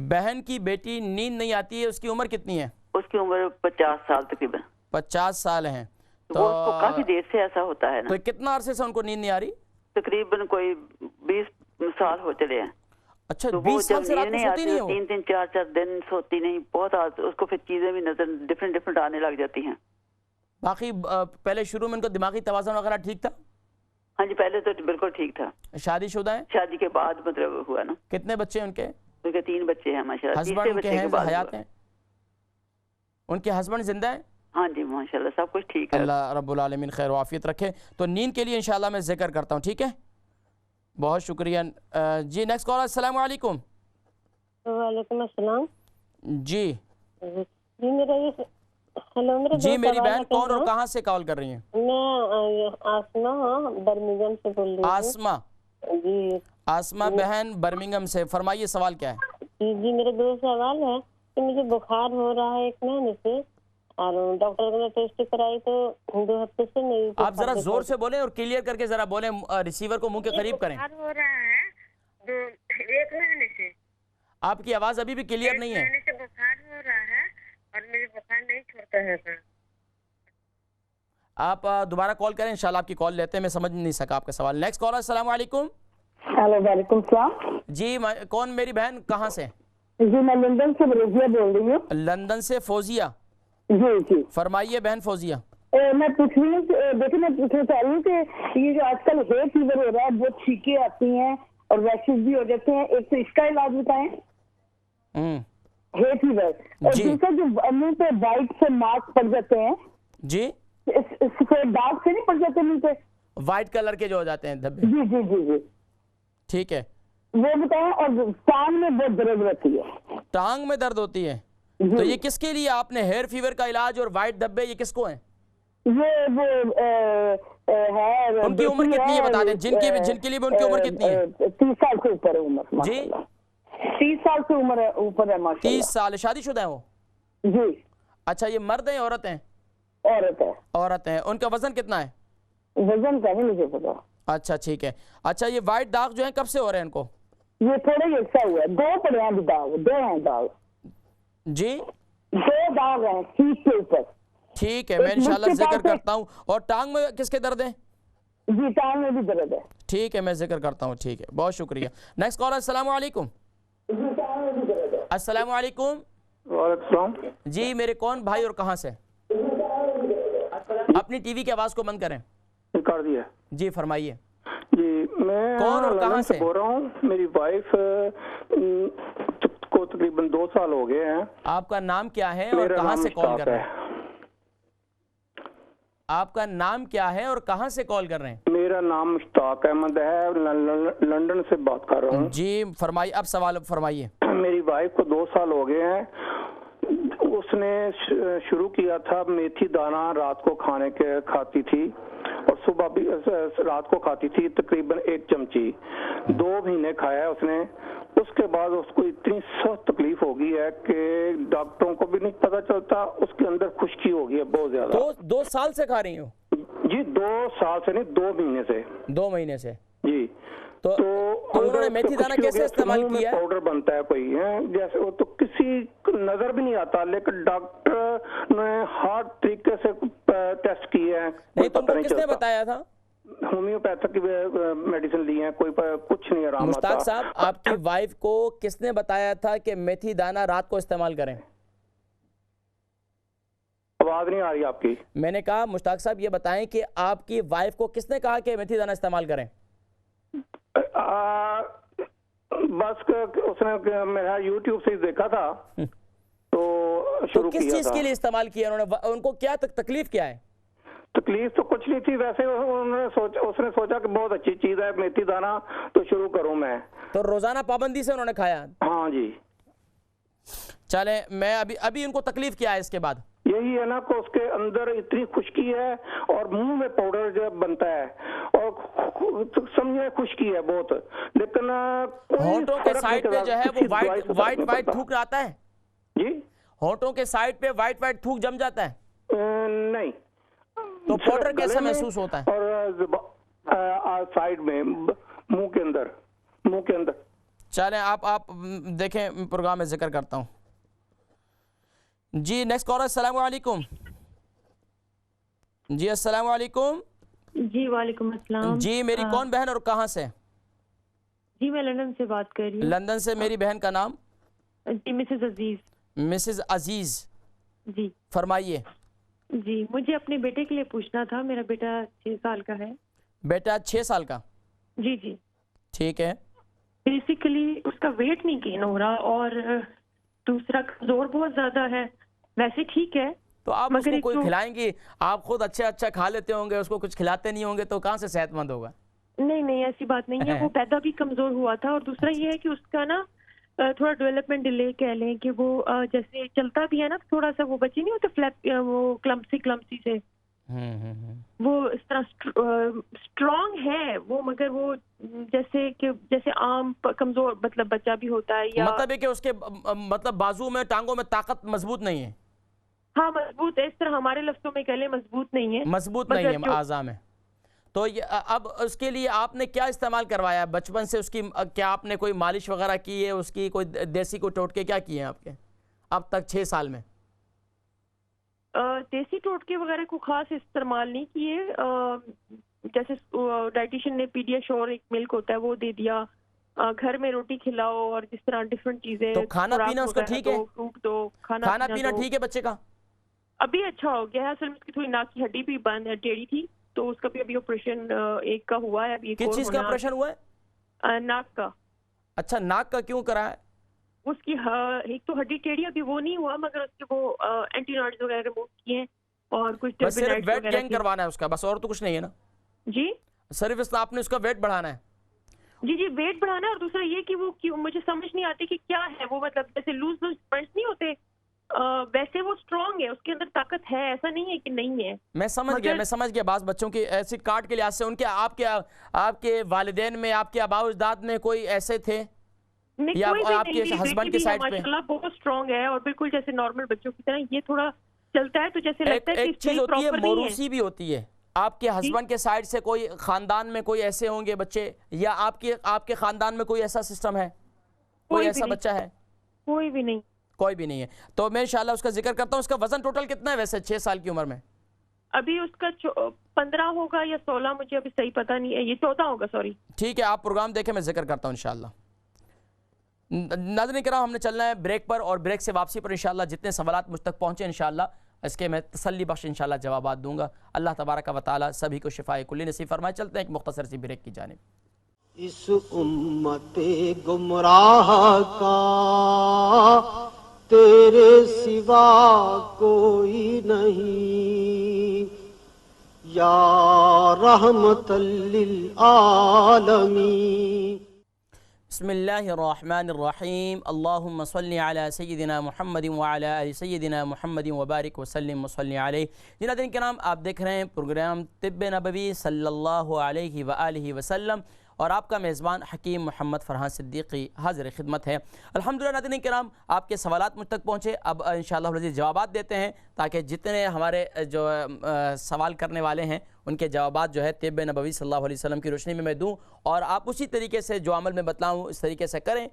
بہن کی بیٹی نیند نہیں آتی ہے, اس کی عمر کتنی ہے؟ اس کی عمر 50 سال تقریباً. 50 سال ہیں تو اس کو کافی دیر سے ایسا ہوتا ہے نا. تو کتنا عرصے سے ان کو نیند نہیں آ رہی؟ تقریباً کوئی 20 سال ہو چلے ہیں. اچھا 20 سال سے رات کو سوتی نہیں ہو؟ 3 4 دن سوتی نہیں, بہت اس کو پھر چیزیں بھی نظر ڈفرینٹ آنے لگ جاتی ہیں. باقی پہلے شروع میں ان کو دماغی توازن وغیرہ ٹھیک تھا؟ ہاں جی پہلے تو بالکل ٹھیک تھا. شادی شدہ ہیں؟ شادی کے بعد مطلب ہوا نا. کتنے بچے ہیں ان کے؟ ان کے 3 بچے ہیں ماشاءاللہ. ہسبینڈ ان کے ہیں حیات ہیں؟ ان کے ہسبینڈ زندہ ہیں؟ ہاں جی ماشاءاللہ سب کچھ ٹھیک ہے. اللہ رب العالمین خیر و عافیت رکھے. تو نیند کے لیے انشاءاللہ میں ذکر کرتا ہوں, ٹھیک ہے؟ بہت شکریہ. جی نیکسٹ کال. السلام علیکم. وعلیکم السلام. جی جی میری بہن کون اور کہاں سے کال کر رہی ہیں؟ میں آسما برمنگھم سے بول رہی ہوں. آسما جی آسما بہن برمنگھم سے, فرمائیے سوال کیا ہے؟ جی میرے 2 سوال ہے کہ مجھے بخار ہو رہا ہے 1 مہینے سے اور ڈاکٹر کو میں ٹیسٹ کرائی تو 2 ہفتے سے نہیں. آپ ذرا زور سے بولیں اور کلیئر کر کے ذرا بولیں, ریسیور کو منہ کے قریب کریں. بخار ہو رہا ہے 1 مہینے سے. آپ کی آواز ابھی بھی کلیئر نہیں ہے. 1 مہینے سے بخار ہو رہا ہے اور میرے بخار نہیں چھوڑتا ہے سر. آپ دوبارہ کال کریں, انشاءاللہ آپ کی کال لیتے ہیں. میں سمجھ نہیں سکا آپ کا سوال. Next call. السلام علیکم. ہیلو وعلیکم السلام. جی کون میری بہن, کہاں سے؟ جی میں لندن سے فوزیہ بول رہی ہوں. لندن سے فوزیہ. جی جی فرمائیے بہن فوزیہ. میں پوچھ رہی ہوں دیکھیں میں پوچھنا چاہ رہی ہوں کہ یہ جو آج کل ہیئر فیور ہو رہا ہے, بہت چھینکیں آتی ہیں اور ریشز بھی ہو جاتے ہیں, ایک تو اس کا علاج بتائیں. ہیئر فیور اور دوسرا جو منہ پہ وائٹ سے مارک پڑ جاتے ہیں. جی داغ سے نہیں پڑ جاتے منہ پہ, وائٹ کلر کے جو ہو جاتے ہیں دھبے. جی جی جی جی ٹھیک ہے وہ بتائیں. اور ٹانگ میں بہت درد رہتی ہے. ٹانگ میں درد ہوتی ہے تو یہ کس کے لیے آپ نے ہیئر فیور کا علاج اور وائٹ دھبے یہ کس کو ہیں؟ یہ وہ ہے. ان کی عمر کتنی ہے بتا دیں, جن کے لیے بھی ان کی عمر کتنی ہے؟ 30 سال سے اوپر ہے عمر. جی 30 سال سے عمر ہے اوپر ہے ماشاءاللہ. 30 سال. شادی شدہ ہیں وہ؟ جی. اچھا یہ مرد ہیں عورت ہیں؟ عورت ہے. عورت ہیں. ان کا وزن کتنا ہے؟ وزن کا نہیں مجھے پتا. اچھا ٹھیک ہے. اچھا یہ وائٹ داغ جو ہیں کب سے ہو رہے ہیں ان کو؟ یہ تھوڑے ہی عرصہ ہوا ہے. 2 پڑے ہیں داغ, 2 ہیں داغ. جی 2 داغ ہیں پیٹھ کے اوپر. ٹھیک ہے میں انشاءاللہ ذکر کرتا ہوں. اور ٹانگ میں کس کے درد ہیں؟ جی ٹانگ میں بھی درد ہے. ٹھیک ہے میں ذکر کرتا ہوں. ٹھیک ہے بہت شکریہ. Next call. السلام علیکم. السلام علیکم. وعلیکم السلام. جی میرے کون بھائی اور کہاں سے؟ اپنی ٹی وی کی آواز کو بند کریں. کر دیا. جی فرمائیے. جی میں کون اور کہاں سے بول رہا ہوں. میری وائف کو تقریباً 2 سال ہو گئے ہیں. آپ کا نام کیا ہے اور کہاں سے کال کر رہے ہیں؟ آپ کا نام کیا ہے اور کہاں سے کال کر رہے ہیں؟ میرا نام مشتاق احمد ہے, لندن سے بات کر رہا ہوں. جی فرمائیے. اب سوال فرمائیے. میری وائف کو 2 سال ہو گئے ہیں. اس نے شروع کیا تھا میتھی دانہ رات کو کھاتی تھی اور صبح بھی رات کو کھاتی تھی تقریباً 1 چمچی. 2 مہینے کھایا ہے اس نے. اس کے بعد اس کو اتنی سخت تکلیف ہو گئی ہے کہ ڈاکٹروں کو بھی نہیں پتہ چلتا. اس کے اندر خشکی ہو گئی ہے بہت زیادہ. 2 سال سے کھا رہی ہوں؟ جی 2 سال سے نہیں 2 مہینے سے. 2 مہینے سے. جی تو انہوں نے میتھی دانہ کیسے استعمال کیا ہے؟ پاؤڈر بنتا ہے کوئی جیسے وہ تو کسی نظر بھی نہیں آتا, لیکن ڈاکٹر نے ہر طریقے سے ٹیسٹ کیے ہیں. نہیں تم کو کس نے بتایا تھا؟ ہومیوپیتھک کی میڈیسن لی ہیں, کوئی کچھ نہیں آرام آتا. مشتاق صاحب آپ کی وائف کو کس نے بتایا تھا کہ میتھی دانہ رات کو استعمال کریں؟ آواز نہیں آ رہی آپ کی. میں نے کہا مشتاق صاحب یہ بتائیں کہ آپ کی وائف کو کس نے کہا کہ میتھی دانہ استعمال کریں؟ بس اس نے میرا یوٹیوب سے دیکھا تھا تو شروع کیا. کس چیز کے لیے استعمال کیا انہوں نے؟ ان کو کیا تکلیف کیا ہے؟ تکلیف تو کچھ نہیں تھی, ویسے اس نے سوچا کہ بہت اچھی چیز ہے میتھی دانہ تو شروع کروں میں. تو روزانہ پابندی سے انہوں نے کھایا؟ ہاں جی. چلیں میں ابھی ان کو تکلیف کیا ہے اس کے بعد؟ یہی ہے نا کہ اس کے اندر اتنی خشکی ہے اور منہ میں پاؤڈر جو بنتا ہے اور سمجھے خشکی ہے بہت, لیکن ہونٹوں کے سائڈ پہ جو ہے وہ وائٹ تھوک آتا ہے. جی ہونٹوں کے سائڈ پہ وائٹ وائٹ تھوک جم جاتا ہے؟ نہیں. تو پاؤڈر کیسا محسوس ہوتا ہے؟ اور سائڈ میں منہ کے اندر. چلیں آپ دیکھیں پروگرام میں ذکر کرتا ہوں. جی نیکسٹ کالر. السلام علیکم. جی السلام علیکم. جی وعلیکم السلام. جی میری کون بہن اور کہاں سے؟ جی میں لندن سے بات کر رہی ہوں. لندن سے. میری بہن کا نام؟ جی مسز عزیز. مسز عزیز جی فرمائیے. جی مجھے اپنے بیٹے کے لیے پوچھنا تھا. میرا بیٹا 6 سال کا ہے. بیٹا 6 سال کا؟ جی جی ٹھیک ہے. بیسیکلی اس کا ویٹ نہیں گین ہو رہا اور دوسرا زور بہت زیادہ ہے. ویسے ٹھیک ہے تو آپ اس کو کوئی کھلائیں گی؟ آپ خود اچھا کھا لیتے ہوں گے, اس کو کچھ کھلاتے نہیں ہوں گے تو کہاں سے صحت مند ہوگا؟ نہیں ایسی بات نہیں ہے. وہ پیدا بھی کمزور ہوا تھا اور دوسرا یہ ہے کہ اس کا نا تھوڑا ڈیولپمنٹ ڈیلے کہہ لیں کہ وہ جیسے چلتا بھی ہے نا تھوڑا سا وہ بچے نہیں ہوتے فلیپ وہ کلمسی سے وہ اس طرح اسٹرانگ ہے وہ مگر وہ جیسے عام کمزور مطلب بچہ بھی ہوتا ہے. یا مطلب ہے کہ اس کے مطلب بازو میں ٹانگوں میں طاقت مضبوط نہیں ہے؟ ہاں مضبوط ہے, اس طرح ہمارے لفظوں میں کہہ لیں مضبوط نہیں ہے. مضبوط نہیں ہے اعضاء میں. تو اب اس کے لیے آپ نے کیا استعمال کروایا بچپن سے اس کی؟ کیا آپ نے کوئی مالش وغیرہ کی ہے اس کی؟ کوئی دیسی کو ٹوٹکے کیا کیے ہیں آپ کے اب تک 6 سال میں؟ دیسی ٹوٹکے وغیرہ کو خاص استعمال نہیں کیے. جیسے ڈائٹیشین نے پیڈیا شور ایک ملک ہوتا ہے وہ دے دیا. گھر میں روٹی کھلاؤ اور جس طرح ڈیفرنٹ چیزیں. تو کھانا پینا اس کا ٹھیک ہے؟ فروٹ دو. کھانا پینا ٹھیک ہے بچے کا؟ ابھی اچھا ہو گیا ہے. اصل میں اس کی تھوڑی ناک کی ہڈی بھی بند ہے, ٹیڑھی تھی تو اس کا بھی ابھی آپریشن ایک کا ہوا ہے. ابھی کس چیز کا آپریشن ہوا ہے؟ ناک کا. اچھا ناک کا کیوں کرا ہے؟ اس کی ایک تو ہڈی ٹیڑھی ابھی وہ نہیں ہوا مگر اس کے وہ اینٹی ناڈز وغیرہ ریموو کیے ہیں اور کچھ صرف ویٹ گین کروانا ہے اس کا بس, اور تو کچھ نہیں ہے نا؟ جی صرف آپ نے اس کا ویٹ بڑھانا ہے. جی ویٹ بڑھانا ہے. اور دوسرا یہ کہ وہ مجھے سمجھ نہیں آتی کہ کیا ہے وہ, مطلب جیسے لوز پوائنٹس نہیں ہوتے ویسے وہ اسٹرانگ ہے, اس کے اندر طاقت ہے, ایسا نہیں ہے کہ نہیں ہے. میں سمجھ گیا بعض بچوں کی ایسی کاٹ کے لحاظ سے ان کے آپ کے والدین میں آپ کے آباء و اجداد میں کوئی ایسے تھے یا آپ کے ہسبینڈ کے سائڈ پہ؟ ماشاءاللہ بہت اسٹرانگ ہے اور بالکل جیسے نارمل بچوں کی طرح یہ تھوڑا چلتا ہے تو جیسے لگتا ہے کہ ایک چیز ہوتی ہے موروثی بھی ہوتی ہے. آپ کے ہسبینڈ کے سائڈ سے کوئی خاندان میں کوئی ایسے ہوں گے بچے یا آپ کے خاندان میں کوئی ایسا سسٹم ہے, کوئی ایسا بچہ ہے؟ کوئی بھی نہیں. کوئی بھی نہیں ہے. تو میں انشاءاللہ اس کا ذکر کرتا ہوں. اس کا وزن ٹوٹل کتنا ہے ویسے 6 سال کی عمر میں؟ ابھی اس کا 15 ہوگا یا 16, مجھے ابھی صحیح پتہ نہیں ہے. یہ 14 ہوگا سوری. ٹھیک ہے آپ پروگرام دیکھیں میں ذکر کرتا ہوں انشاءاللہ. ناظرین کرام ہم نے چلنا ہے بریک پر اور بریک سے واپسی پر انشاءاللہ جتنے سوالات مجھ تک پہنچے انشاءاللہ اس کے میں تسلی بخش انشاءاللہ جوابات دوں گا. اللہ تبارک و تعالی سبھی کو شفائے کلی نصیب فرمائے. چلتے ہیں ایک مختصر سی بریک کی جانب. اس امت گمراہ کا تیرے سوا کوئی نہیں یا رحمت للعالمین. بسم اللہ الرحمن الرحیم. اللہم صلی علی سیدنا محمد وعلی آل سیدنا محمد وبارک وسلم وصلی علیہ. ناظرین کرام آپ دیکھ رہے ہیں پروگرام طب نبوی صلی اللہ علیہ وآلہ وسلم اور آپ کا میزبان حکیم محمد فرحان صدیقی حاضر خدمت ہے. الحمدللہ ناظرین کرام آپ کے سوالات مجھ تک پہنچے. اب انشاءاللہ العزیز جوابات دیتے ہیں تاکہ جتنے ہمارے جو سوال کرنے والے ہیں ان کے جوابات جو ہے طب نبوی صلی اللہ علیہ وسلم کی روشنی میں دوں اور آپ اسی طریقے سے جو عمل میں بتلاؤں اس طریقے سے کریں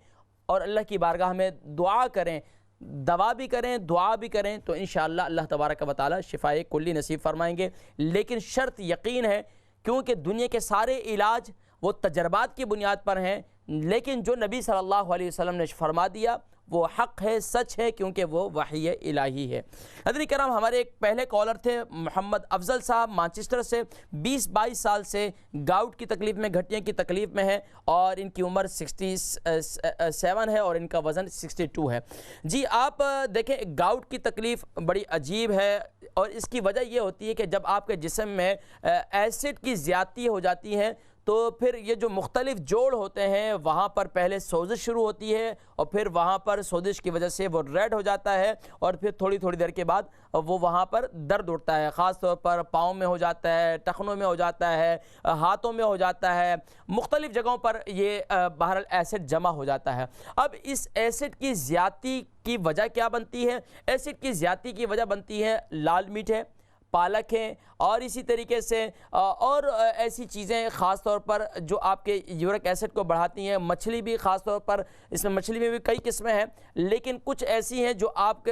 اور اللہ کی بارگاہ میں دعا کریں, دوا بھی کریں دعا بھی کریں تو انشاءاللہ اللہ تبارک و تعالی شفائے کلی نصیب فرمائیں گے. لیکن شرط یقین ہے کیونکہ دنیا کے سارے علاج وہ تجربات کی بنیاد پر ہیں, لیکن جو نبی صلی اللہ علیہ وسلم نے فرما دیا وہ حق ہے, سچ ہے, کیونکہ وہ وحی الہی ہے. حضرات کرام ہمارے ایک پہلے کالر تھے محمد افضل صاحب مانچسٹر سے. 20-22 سال سے گاؤٹ کی تکلیف میں, گھٹنے کی تکلیف میں ہے اور ان کی عمر 67 ہے اور ان کا وزن 62 ہے. جی آپ دیکھیں گاؤٹ کی تکلیف بڑی عجیب ہے اور اس کی وجہ یہ ہوتی ہے کہ جب آپ کے جسم میں ایسڈ کی زیادتی ہو جاتی ہے تو پھر یہ جو مختلف جوڑ ہوتے ہیں وہاں پر پہلے سوزش شروع ہوتی ہے اور پھر وہاں پر سوزش کی وجہ سے وہ ریڈ ہو جاتا ہے اور پھر تھوڑی دیر کے بعد وہ وہاں پر درد اٹھتا ہے. خاص طور پر پاؤں میں ہو جاتا ہے, ٹخنوں میں ہو جاتا ہے, ہاتھوں میں ہو جاتا ہے, مختلف جگہوں پر یہ بہرحال ایسڈ جمع ہو جاتا ہے. اب اس ایسڈ کی زیادتی کی وجہ کیا بنتی ہے؟ ایسڈ کی زیادتی کی وجہ بنتی ہے لال مرچ ہے, پالک ہے, اور اسی طریقے سے اور ایسی چیزیں خاص طور پر جو آپ کے یورک ایسڈ کو بڑھاتی ہیں. مچھلی بھی خاص طور پر, اس میں مچھلی میں بھی کئی قسمیں ہیں, لیکن کچھ ایسی ہیں جو آپ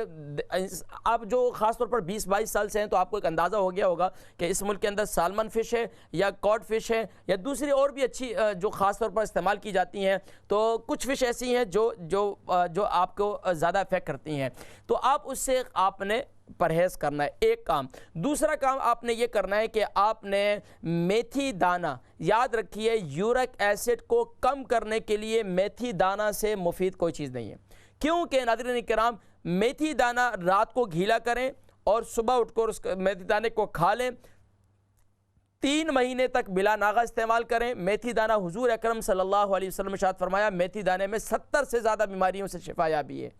جو خاص طور پر 20-22 سال سے ہیں تو آپ کو ایک اندازہ ہو گیا ہوگا کہ اس ملک کے اندر سالمن فش ہے یا کاڈ فش ہے یا دوسری اور بھی اچھی جو خاص طور پر استعمال کی جاتی ہیں. تو کچھ فش ایسی ہیں جو آپ کو زیادہ افیکٹ کرتی ہیں, تو آپ اس سے آپ نے پرہیز کرنا ہے, ایک کام. دوسرا کام آپ نے یہ کرنا ہے کہ آپ نے میتھی دانہ, یاد رکھیے یورک ایسڈ کو کم کرنے کے لیے میتھی دانہ سے مفید کوئی چیز نہیں ہے, کیونکہ ناظرین کرام میتھی دانہ رات کو گیلا کریں اور صبح اٹھ کر اس میتھی دانے کو کھا لیں. 3 مہینے تک بلا ناغہ استعمال کریں. میتھی دانہ حضور اکرم صلی اللہ علیہ وسلم نے ارشاد فرمایا میتھی دانے میں 70 سے زیادہ بیماریوں سے شفا یابی ہے,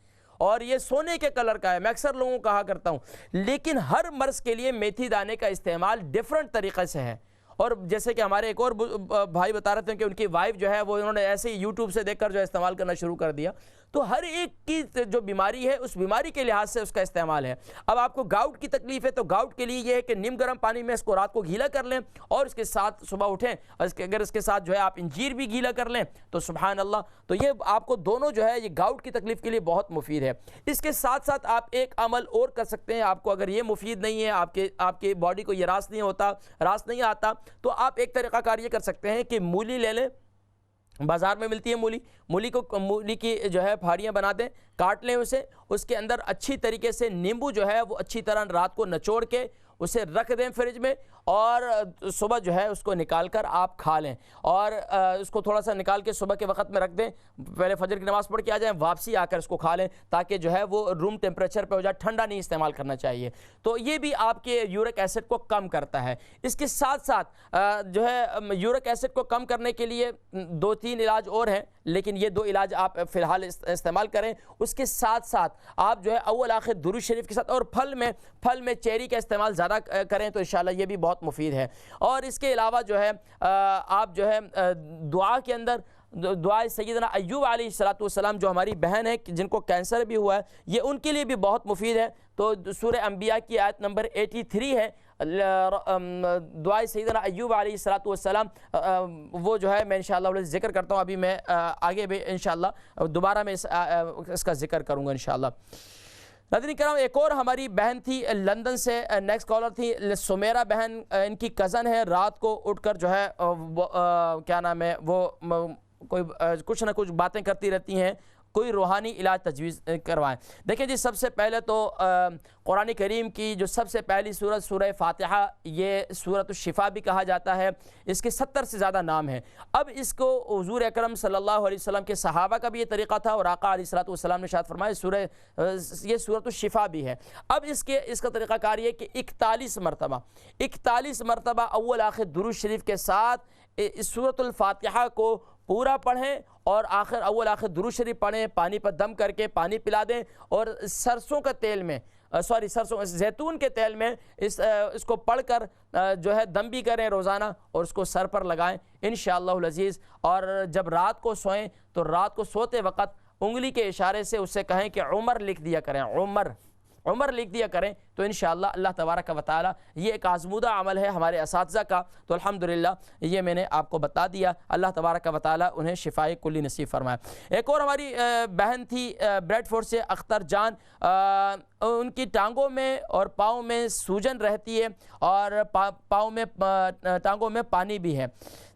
اور یہ سونے کے کلر کا ہے. میں اکثر لوگوں کو کہا کرتا ہوں, لیکن ہر مرض کے لیے میتھی دانے کا استعمال ڈیفرنٹ طریقے سے ہے. اور جیسے کہ ہمارے ایک اور بھائی بتا رہے تھے کہ ان کی وائف جو ہے وہ انہوں نے ایسے ہی یوٹیوب سے دیکھ کر جو استعمال کرنا شروع کر دیا. تو ہر ایک کی جو بیماری ہے اس بیماری کے لحاظ سے اس کا استعمال ہے. اب آپ کو گاؤٹ کی تکلیف ہے تو گاؤٹ کے لیے یہ ہے کہ نیم گرم پانی میں اس کو رات کو گیلا کر لیں اور اس کے ساتھ صبح اٹھیں, اور اگر اس کے ساتھ جو ہے آپ انجیر بھی گیلا کر لیں تو سبحان اللہ, تو یہ آپ کو دونوں جو ہے یہ گاؤٹ کی تکلیف کے لیے بہت مفید ہے. اس کے ساتھ ساتھ آپ ایک عمل اور کر سکتے ہیں. آپ کو اگر یہ مفید نہیں ہے, آپ کے باڈی کو یہ راس نہیں آتا, تو آپ ایک طریقہ کار یہ کر سکتے ہیں کہ مولی لے لیں. بازار میں ملتی ہے مولی کی جو ہے پھاڑیاں بنا دیں, کاٹ لیں اسے, اس کے اندر اچھی طریقے سے نیمبو جو ہے وہ اچھی طرح رات کو نچوڑ کے اسے رکھ دیں فریج میں, اور صبح جو ہے اس کو نکال کر آپ کھا لیں. اور اس کو تھوڑا سا نکال کے صبح کے وقت میں رکھ دیں, پہلے فجر کی نماز پڑھ کے آ جائیں, واپسی آ کر اس کو کھا لیں تاکہ جو ہے وہ روم ٹیمپریچر پہ ہو جائے, ٹھنڈا نہیں استعمال کرنا چاہیے. تو یہ بھی آپ کے یورک ایسڈ کو کم کرتا ہے. اس کے ساتھ ساتھ جو ہے یورک ایسڈ کو کم کرنے کے لیے 2-3 علاج اور ہیں, لیکن یہ 2 علاج آپ فی الحال استعمال کریں. اس کے ساتھ ساتھ آپ جو ہے اول آخر درود شریف کے ساتھ, اور پھل میں چیری کا استعمال زیادہ کریں تو انشاءاللہ یہ بھی بہت مفید ہے. اور اس کے علاوہ جو ہے آپ جو ہے دعا کے اندر دعائے سیدنا ایوب علیہ السلام جو ہماری بہن ہے جن کو کینسر بھی ہوا ہے, یہ ان کے لیے بھی بہت مفید ہے. تو سورہ انبیاء کی آیت نمبر 83 ہے, دعائے سیدنا ایوب علیہ السلام, وہ جو ہے میں انشاءاللہ ذکر کرتا ہوں. ابھی میں آگے بھی انشاءاللہ دوبارہ میں اس کا ذکر کروں گا انشاءاللہ. ناظرین کرام ایک اور ہماری بہن تھی لندن سے, نیکسٹ کالر تھی سمیرہ بہن, ان کی کزن ہے. رات کو اٹھ کر جو ہے کیا نام ہے وہ کوئی کچھ نہ کچھ باتیں کرتی رہتی ہیں, کوئی روحانی علاج تجویز کروائیں. دیکھیں جی, سب سے پہلے تو قرآن کریم کی جو سب سے پہلی سورت سورہ فاتحہ, یہ سورۃ الشفا بھی کہا جاتا ہے. اس کے 70 سے زیادہ نام ہیں. اب اس کو حضور اکرم صلی اللہ علیہ وسلم کے صحابہ کا بھی یہ طریقہ تھا, اور آقا علیہ السلام نے ارشاد فرمایا یہ سورۃ الشفا بھی ہے. اب اس کا طریقہ کار یہ کہ 41 مرتبہ اول آخر درود شریف کے ساتھ اس سورۃ الفاتحہ کو پورا پڑھیں, اور اول آخر درود شریف پڑھیں, پانی پر دم کر کے پانی پلا دیں, اور زیتون کے تیل میں اس کو پڑھ کر جو ہے دم بھی کریں روزانہ, اور اس کو سر پر لگائیں انشاءاللہ العزیز. اور جب رات کو سوئیں تو رات کو سوتے وقت انگلی کے اشارے سے اس سے کہیں کہ عمر لکھ دیا کریں, عمر لکھ دیا کریں, تو انشاءاللہ اللہ تبارک و تعالی یہ ایک آزمودہ عمل ہے ہمارے اساتذہ کا. تو الحمدللہ یہ میں نے آپ کو بتا دیا. اللہ تبارک و تعالی انہیں شفائے کلی نصیب فرمائے. ایک اور ہماری بہن تھی بریڈ فورڈ سے اختر جان, ان کی ٹانگوں میں اور پاؤں میں سوجن رہتی ہے, اور ٹانگوں میں پانی بھی ہے.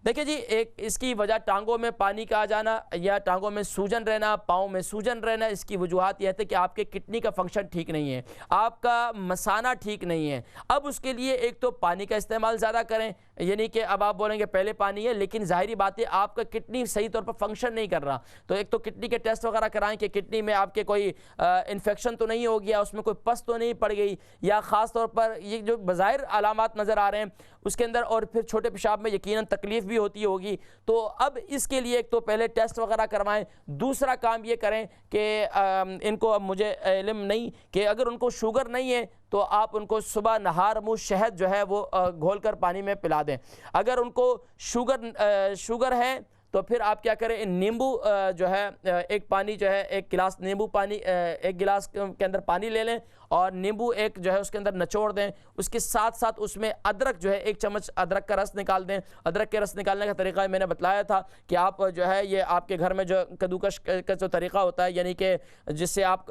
دیکھیں جی, ایک اس کی وجہ ٹانگوں میں پانی کا آ جانا یا ٹانگوں میں سوجن رہنا, پاؤں میں سوجن رہنا, اس کی وجوہات یہ ہے کہ آپ کے کڈنی کا فنکشن ٹھیک نہیں ہے, آپ کا مثانہ ٹھیک نہیں ہے. اب اس کے لیے ایک تو پانی کا استعمال زیادہ کریں, یعنی کہ اب آپ بولیں گے پہلے پانی ہے، لیکن ظاہری بات ہے آپ کا کڈنی صحیح طور پر فنکشن نہیں کر رہا، تو ایک تو کڈنی کے ٹیسٹ وغیرہ کرائیں کہ کڈنی میں آپ کے کوئی انفیکشن تو نہیں ہو گیا، اس میں کوئی پس تو نہیں پڑ گئی، یا خاص طور پر یہ جو بظاہر علامات نظر آ رہے ہیں اس کے اندر، اور پھر چھوٹے پیشاب میں یقیناً تکلیف بھی ہوتی ہوگی، تو اب اس کے لیے ایک تو پہلے ٹیسٹ وغیرہ کروائیں۔ دوسرا کام یہ کریں کہ ان کو اب مجھے علم نہیں کہ اگر ان کو شوگر نہیں ہے تو آپ ان کو صبح نہار منہ شہد جو ہے وہ گھول کر پانی میں پلا دیں۔ اگر ان کو شوگر ہے تو پھر آپ کیا کریں، نیمبو جو ہے ایک پانی جو ہے ایک گلاس نیمبو پانی، ایک گلاس کے اندر پانی لے لیں اور نیمبو ایک جو ہے اس کے اندر نچوڑ دیں، اس کے ساتھ ساتھ اس میں ادرک جو ہے 1 چمچ ادرک کا رس نکال دیں۔ ادرک کے رس نکالنے کا طریقہ میں نے بتلایا تھا کہ آپ جو ہے یہ آپ کے گھر میں جو کدوکش کا جو طریقہ ہوتا ہے، یعنی کہ جس سے آپ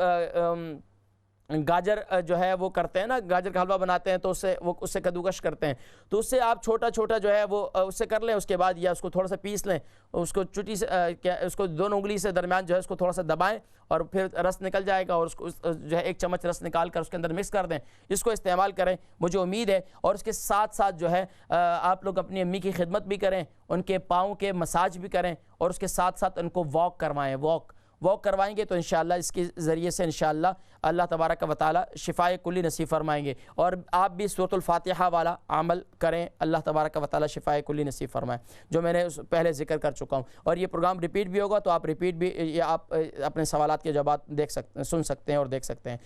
گاجر جو ہے وہ کرتے ہیں نا، گاجر کا حلوہ بناتے ہیں تو اس سے کدوکش کرتے ہیں، تو اس سے آپ چھوٹا چھوٹا جو ہے وہ اس سے کر لیں، اس کے بعد یا اس کو تھوڑا سا پیس لیں، اس کو چٹی سے اس کو دونوں انگلی سے درمیان جو ہے اس کو تھوڑا سا دبائیں اور پھر رس نکل جائے گا، اور اس کو جو ہے 1 چمچ رس نکال کر اس کے اندر مکس کر دیں، اس کو استعمال کریں، مجھے امید ہے۔ اور اس کے ساتھ ساتھ جو ہے آپ لوگ اپنی امی کی خدمت بھی کریں، ان کے پاؤں کے مساج بھی کریں، اور اس کے ساتھ ساتھ ان کو واک کروائیں، واک کروائیں گے تو انشاءاللہ اس کے ذریعے سے انشاءاللہ اللہ تبارک و تعالی شفائے کلی نصیب فرمائیں گے۔ اور آپ بھی سورۃ الفاتحہ والا عمل کریں، اللہ تبارک و تعالی شفائے کلی نصیب فرمائیں، جو میں نے پہلے ذکر کر چکا ہوں۔ اور یہ پروگرام ریپیٹ بھی ہوگا تو آپ ریپیٹ بھی یا آپ اپنے سوالات کے جوابات سن سکتے ہیں اور دیکھ سکتے ہیں۔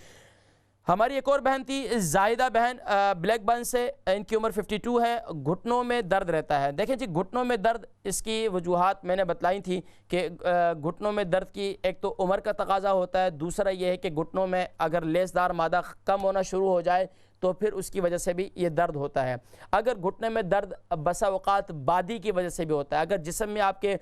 ہماری ایک اور بہن تھی زاہدہ بہن، بلیک برن سے، ان کی عمر 52 ہے، گھٹنوں میں درد رہتا ہے۔ دیکھیں جی گھٹنوں میں درد، اس کی وجوہات میں نے بتلائی تھی کہ گھٹنوں میں درد کی ایک تو عمر کا تقاضا ہوتا ہے، دوسرا یہ ہے کہ گھٹنوں میں اگر لیسدار مادہ کم ہونا شروع ہو جائے تو پھر اس کی وجہ سے بھی یہ درد ہوتا ہے۔ اگر گھٹنے میں درد بسا اوقات بادی کی وجہ سے بھی ہوتا ہے، اگر جسم میں آپ کے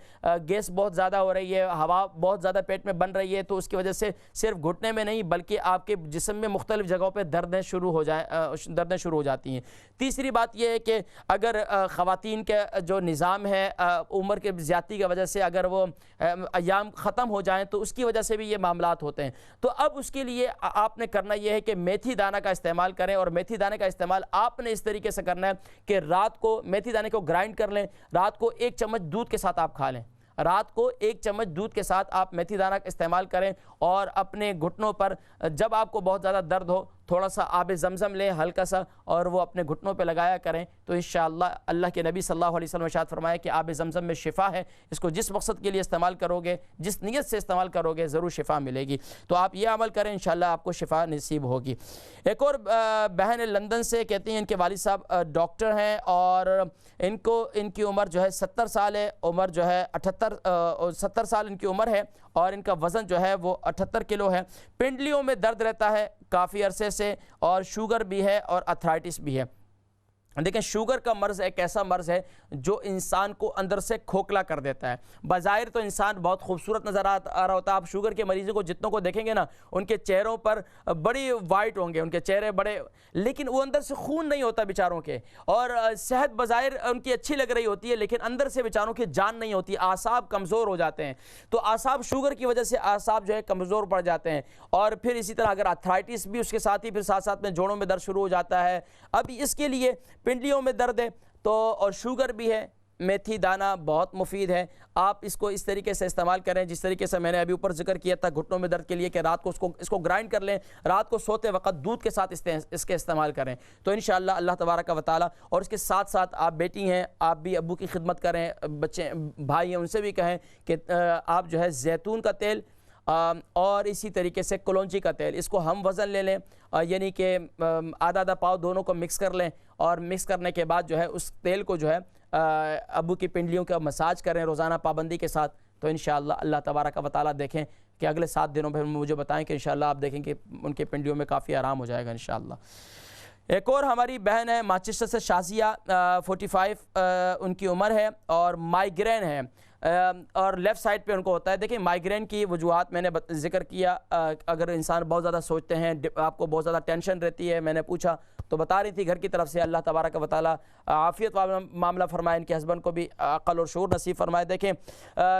گیس بہت زیادہ ہو رہی ہے، ہوا بہت زیادہ پیٹ میں بن رہی ہے تو اس کی وجہ سے صرف گھٹنے میں نہیں بلکہ آپ کے جسم میں مختلف جگہوں پہ دردیں شروع ہو جاتی ہیں۔ تیسری بات یہ ہے کہ اگر خواتین کے جو نظام ہے عمر کے زیادتی کی وجہ سے اگر وہ ایام ختم ہو جائیں تو اس کی وجہ سے بھی یہ معاملات ہوتے ہیں، تو اب اس کے لیے آپ نے کرنا یہ ہے کہ میتھی دانہ کا استعمال کریں، اور میتھی دانے کا استعمال آپ نے اس طریقے سے کرنا ہے کہ رات کو میتھی دانے کو گرائنڈ کر لیں، رات کو 1 چمچ دودھ کے ساتھ آپ کھا لیں، رات کو 1 چمچ دودھ کے ساتھ آپ میتھی دانہ کا استعمال کریں، اور اپنے گھٹنوں پر جب آپ کو بہت زیادہ درد ہو تھوڑا سا آب زمزم لیں ہلکا سا اور وہ اپنے گھٹنوں پہ لگایا کریں، تو انشاءاللہ اللہ کے نبی صلی اللہ علیہ وسلم ارشاد فرمایا کہ آب زمزم میں شفا ہے، اس کو جس مقصد کے لیے استعمال کرو گے، جس نیت سے استعمال کرو گے ضرور شفا ملے گی، تو آپ یہ عمل کریں انشاءاللہ آپ کو شفا نصیب ہوگی۔ ایک اور بہن لندن سے، کہتی ہیں ان کے والد صاحب ڈاکٹر ہیں اور ان کی عمر جو ہے 70 سال ہے، عمر جو ہے 70 سال ان کی عمر ہے، اور ان کا وزن جو ہے وہ 78 کلو ہے، پنڈلیوں میں درد رہتا ہے کافی عرصے سے، اور شوگر بھی ہے اور ارتھرائٹس بھی ہے۔ دیکھیں شوگر کا مرض ایک ایسا مرض ہے جو انسان کو اندر سے کھوکھلا کر دیتا ہے، بظاہر تو انسان بہت خوبصورت نظر آ رہا ہوتا ہے، آپ شوگر کے مریضوں کو جتنوں کو دیکھیں گے نا ان کے چہروں پر بڑی وائٹ ہوں گے، ان کے چہرے بڑے، لیکن وہ اندر سے خون نہیں ہوتا بیچاروں کے، اور صحت بظاہر ان کی اچھی لگ رہی ہوتی ہے لیکن اندر سے بیچاروں کی جان نہیں ہوتی، اعصاب کمزور ہو جاتے ہیں، تو اعصاب شوگر کی وجہ سے اعصاب جو ہے کمزور پڑ جاتے ہیں، اور پھر اسی طرح اگر ارتھرائٹس بھی اس کے ساتھ ہی پھر ساتھ میں جوڑوں میں درد شروع ہو جاتا ہے۔ اب اس کے لیے پنڈلیوں میں درد ہے تو اور شوگر بھی ہے، میتھی دانہ بہت مفید ہے، آپ اس کو اس طریقے سے استعمال کریں جس طریقے سے میں نے ابھی اوپر ذکر کیا تھا گھٹنوں میں درد کے لیے کہ رات کو اس کو گرائنڈ کر لیں، رات کو سوتے وقت دودھ کے ساتھ اس کے استعمال کریں، تو انشاءاللہ اللہ تبارک و تعالی۔ اور اس کے ساتھ ساتھ آپ بیٹی ہیں، آپ بھی ابو کی خدمت کریں، بچے بھائی ہیں ان سے بھی کہیں کہ آپ جو ہے زیتون کا تیل اور اسی طریقے سے کلونجی کا تیل، اس کو ہم وزن لے لیں، یعنی کہ آدھا پاؤ دونوں کو مکس کر لیں، اور مکس کرنے کے بعد جو ہے اس تیل کو جو ہے ابو کی پنڈلیوں کا مساج کریں روزانہ پابندی کے ساتھ، تو انشاءاللہ اللہ تبارک و تعالی دیکھیں کہ اگلے 7 دنوں میں مجھے بتائیں کہ انشاءاللہ آپ دیکھیں کہ ان کے پنڈلیوں میں کافی آرام ہو جائے گا انشاءاللہ۔ ایک اور ہماری بہن ہے مانچسٹر سے، شازیہ 45 ان کی عمر ہے، اور مائیگرین ہے، اور لیفٹ سائڈ پہ ان کو ہوتا ہے۔ دیکھیں مائیگرین کی وجوہات میں نے ذکر کیا، اگر انسان بہت زیادہ سوچتے ہیں، آپ کو بہت زیادہ ٹینشن رہتی ہے، میں نے پوچھا تو بتا رہی تھی گھر کی طرف سے اللہ تبارک و تعالیٰ عافیت والا معاملہ فرمائے، ان کے ہسبینڈ کو بھی عقل اور شعور نصیب فرمائے۔ دیکھیں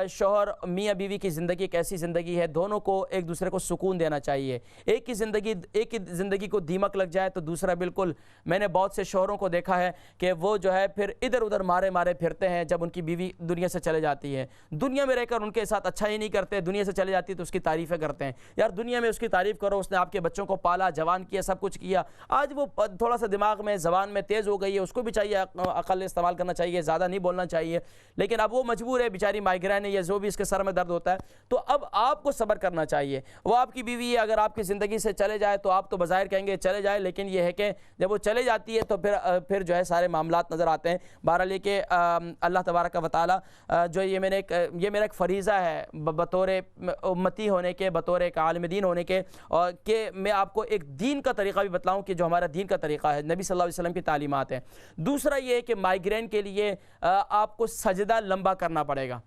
شوہر میاں بیوی کی زندگی ایک ایسی زندگی ہے، دونوں کو ایک دوسرے کو سکون دینا چاہیے۔ ایک کی زندگی کو دیمک لگ جائے تو دوسرا بالکل، میں نے بہت سے شوہروں کو دیکھا ہے کہ وہ جو ہے پھر ادھر ادھر مارے پھرتے ہیں جب ان کی بیوی دنیا سے چلے جاتی ہے، دنیا میں رہ کر ان کے ساتھ اچھا ہی نہیں کرتے، دنیا سے چلے جاتی ہے تو اس کی تعریفیں کرتے ہیں، یار دنیا میں اس کی تعریف کرو، اس نے آپ کے بچوں کو پالا، جوان کیا، سب کچھ کیا، آج وہ تھوڑا سا دماغ میں زبان میں تیز ہو گئی ہے، اس کو بھی چاہیے عقل استعمال کرنا چاہیے، زیادہ نہیں بولنا چاہیے، لیکن اب وہ مجبور ہے بیچاری، مائیگرین ہے یا جو بھی اس کے سر میں درد ہوتا ہے، تو اب آپ کو صبر کرنا چاہیے۔ وہ آپ کی بیوی ہے، اگر آپ کی زندگی سے چلے جائے تو آپ تو بظاہر کہیں گے چلے جائے، لیکن یہ ہے کہ جب وہ چلے جاتی ہے تو پھر جو ہے سارے معاملات نظر آتے ہیں۔ بہرحال یہ کہ اللہ تبارک و تعالیٰ جو یہ میرا ایک فریضہ ہے بطور امتی ہونے کے، بطور ایک عالم دین ہونے کے، اور کہ میں آپ کو ایک دین کا طریقہ بھی بتلاؤں کہ جو ہمارا دین کا طریقہ ہے، نبی صلی اللہ علیہ وسلم کی تعلیمات ہیں۔ دوسرا یہ ہے کہ مائیگرین کے لیے آپ کو سجدہ لمبا کرنا پڑے گا۔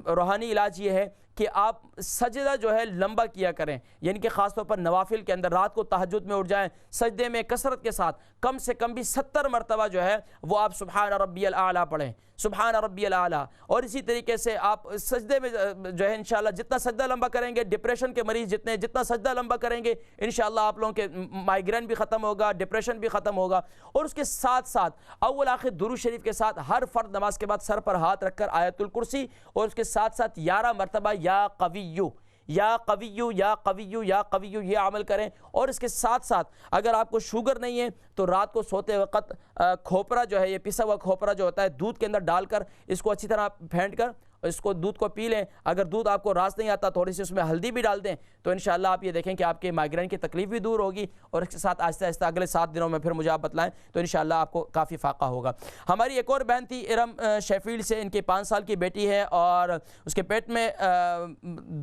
روحانی علاج یہ ہے کہ آپ سجدہ جو ہے لمبا کیا کریں، یعنی کہ خاص طور پر نوافل کے اندر رات کو تہجد میں اٹھ جائیں، سجدے میں کثرت کے ساتھ کم سے کم بھی 70 مرتبہ جو ہے وہ آپ سبحان ربی الاعلیٰ پڑھیں، سبحان ربی الاعلیٰ۔ اور اسی طریقے سے آپ سجدے میں جو ہے انشاءاللہ جتنا سجدہ لمبا کریں گے، ڈپریشن کے مریض جتنا سجدہ لمبا کریں گے، انشاءاللہ آپ لوگوں کے مائیگرین بھی ختم ہوگا، ڈپریشن بھی ختم ہوگا۔ اور اس کے ساتھ ساتھ اول آخر درود شریف کے ساتھ ہر فرد نماز کے بعد سر پر ہاتھ رکھ کر آیت الکرسی، اور اس کے ساتھ ساتھ 11 مرتبہ یا قویو یا قویو یا قویو یا قویو یہ عمل کریں۔ اور اس کے ساتھ ساتھ اگر آپ کو شوگر نہیں ہے تو رات کو سوتے وقت کھوپرا جو ہے، یہ پسا ہوا کھوپرا جو ہوتا ہے، دودھ کے اندر ڈال کر اس کو اچھی طرح پھینٹ کر اس کو دودھ کو پی لیں۔ اگر دودھ آپ کو راس نہیں آتا تھوڑی سی اس میں ہلدی بھی ڈال دیں تو انشاءاللہ آپ یہ دیکھیں کہ آپ کے مائیگرین کی تکلیف بھی دور ہوگی، اور اس کے ساتھ آہستہ آہستہ اگلے 7 دنوں میں پھر مجھے آپ بتلائیں تو انشاءاللہ آپ کو کافی فاقہ ہوگا۔ ہماری ایک اور بہن تھی ارم شیفیلڈ سے، ان کی 5 سال کی بیٹی ہے اور اس کے پیٹ میں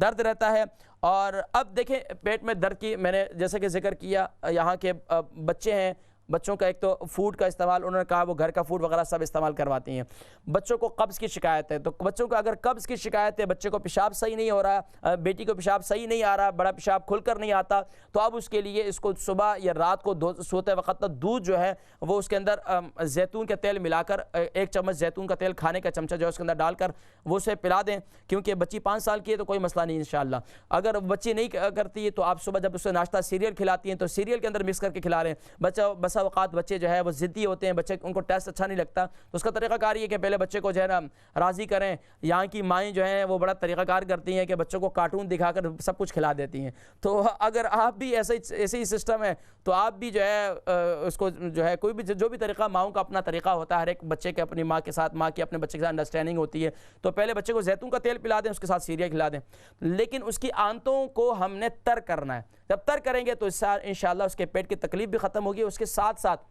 درد رہتا ہے، اور اب دیکھیں پیٹ میں درد کی میں نے جیسے کہ ذکر کیا، یہاں کے بچے ہیں، بچوں کا ایک تو فوڈ کا استعمال انہوں نے کہا وہ گھر کا فوڈ وغیرہ سب استعمال کرواتی ہیں۔ بچوں کو قبض کی شکایت ہے، تو بچوں کو اگر قبض کی شکایت ہے، بچے کو پیشاب صحیح نہیں ہو رہا، بیٹی کو پیشاب صحیح نہیں آ رہا، بڑا پیشاب کھل کر نہیں آتا، تو اب اس کے لیے اس کو صبح یا رات کو سوتے وقت دودھ جو ہے وہ اس کے اندر زیتون کا تیل ملا کر 1 چمچ زیتون کا تیل کھانے کا چمچہ جو ہے اس کے اندر ڈال کر وہ اسے پلا دیں، کیونکہ بچی 5 سال کی ہے تو کوئی مسئلہ نہیں انشاءاللہ۔ اگر بچی نہیں کرتی ہے تو آپ صبح جب اسے ناشتہ سیریل کھلاتی ہیں تو سیریل کے اندر مکس کر کے کھلا رہے ہیں۔ بسا اوقات بچے جو ہے وہ ضدی ہوتے ہیں، بچے ان کو ٹیسٹ اچھا نہیں لگتا، تو اس کا طریقہ کار یہ کہ پہلے بچے کو جو ہے نا راضی کریں۔ یہاں کی مائیں جو ہیں وہ بڑا طریقہ کار کرتی ہیں کہ بچوں کو کارٹون دکھا کر سب کچھ کھلا دیتی ہیں، تو اگر آپ بھی ایسے ہی سسٹم ہے تو آپ بھی جو ہے اس کو جو ہے کوئی بھی جو بھی طریقہ، ماؤں کا اپنا طریقہ ہوتا ہے، ہر ایک بچے کے اپنی ماں کے ساتھ، ماں کی اپنے بچے کے ساتھ انڈرسٹینڈنگ ہوتی ہے، تو پہلے بچے کو زیتون کا تیل پلا دیں، اس کے ساتھ سیریل کھلا دیں، لیکن اس کی آنتوں کو ہم نے تر کرنا ہے۔ جب تر کریں گے تو انشاءاللہ اس کے پیٹ کی تکلیف بھی ختم ہوگی۔ اس کے ساتھ ساتھ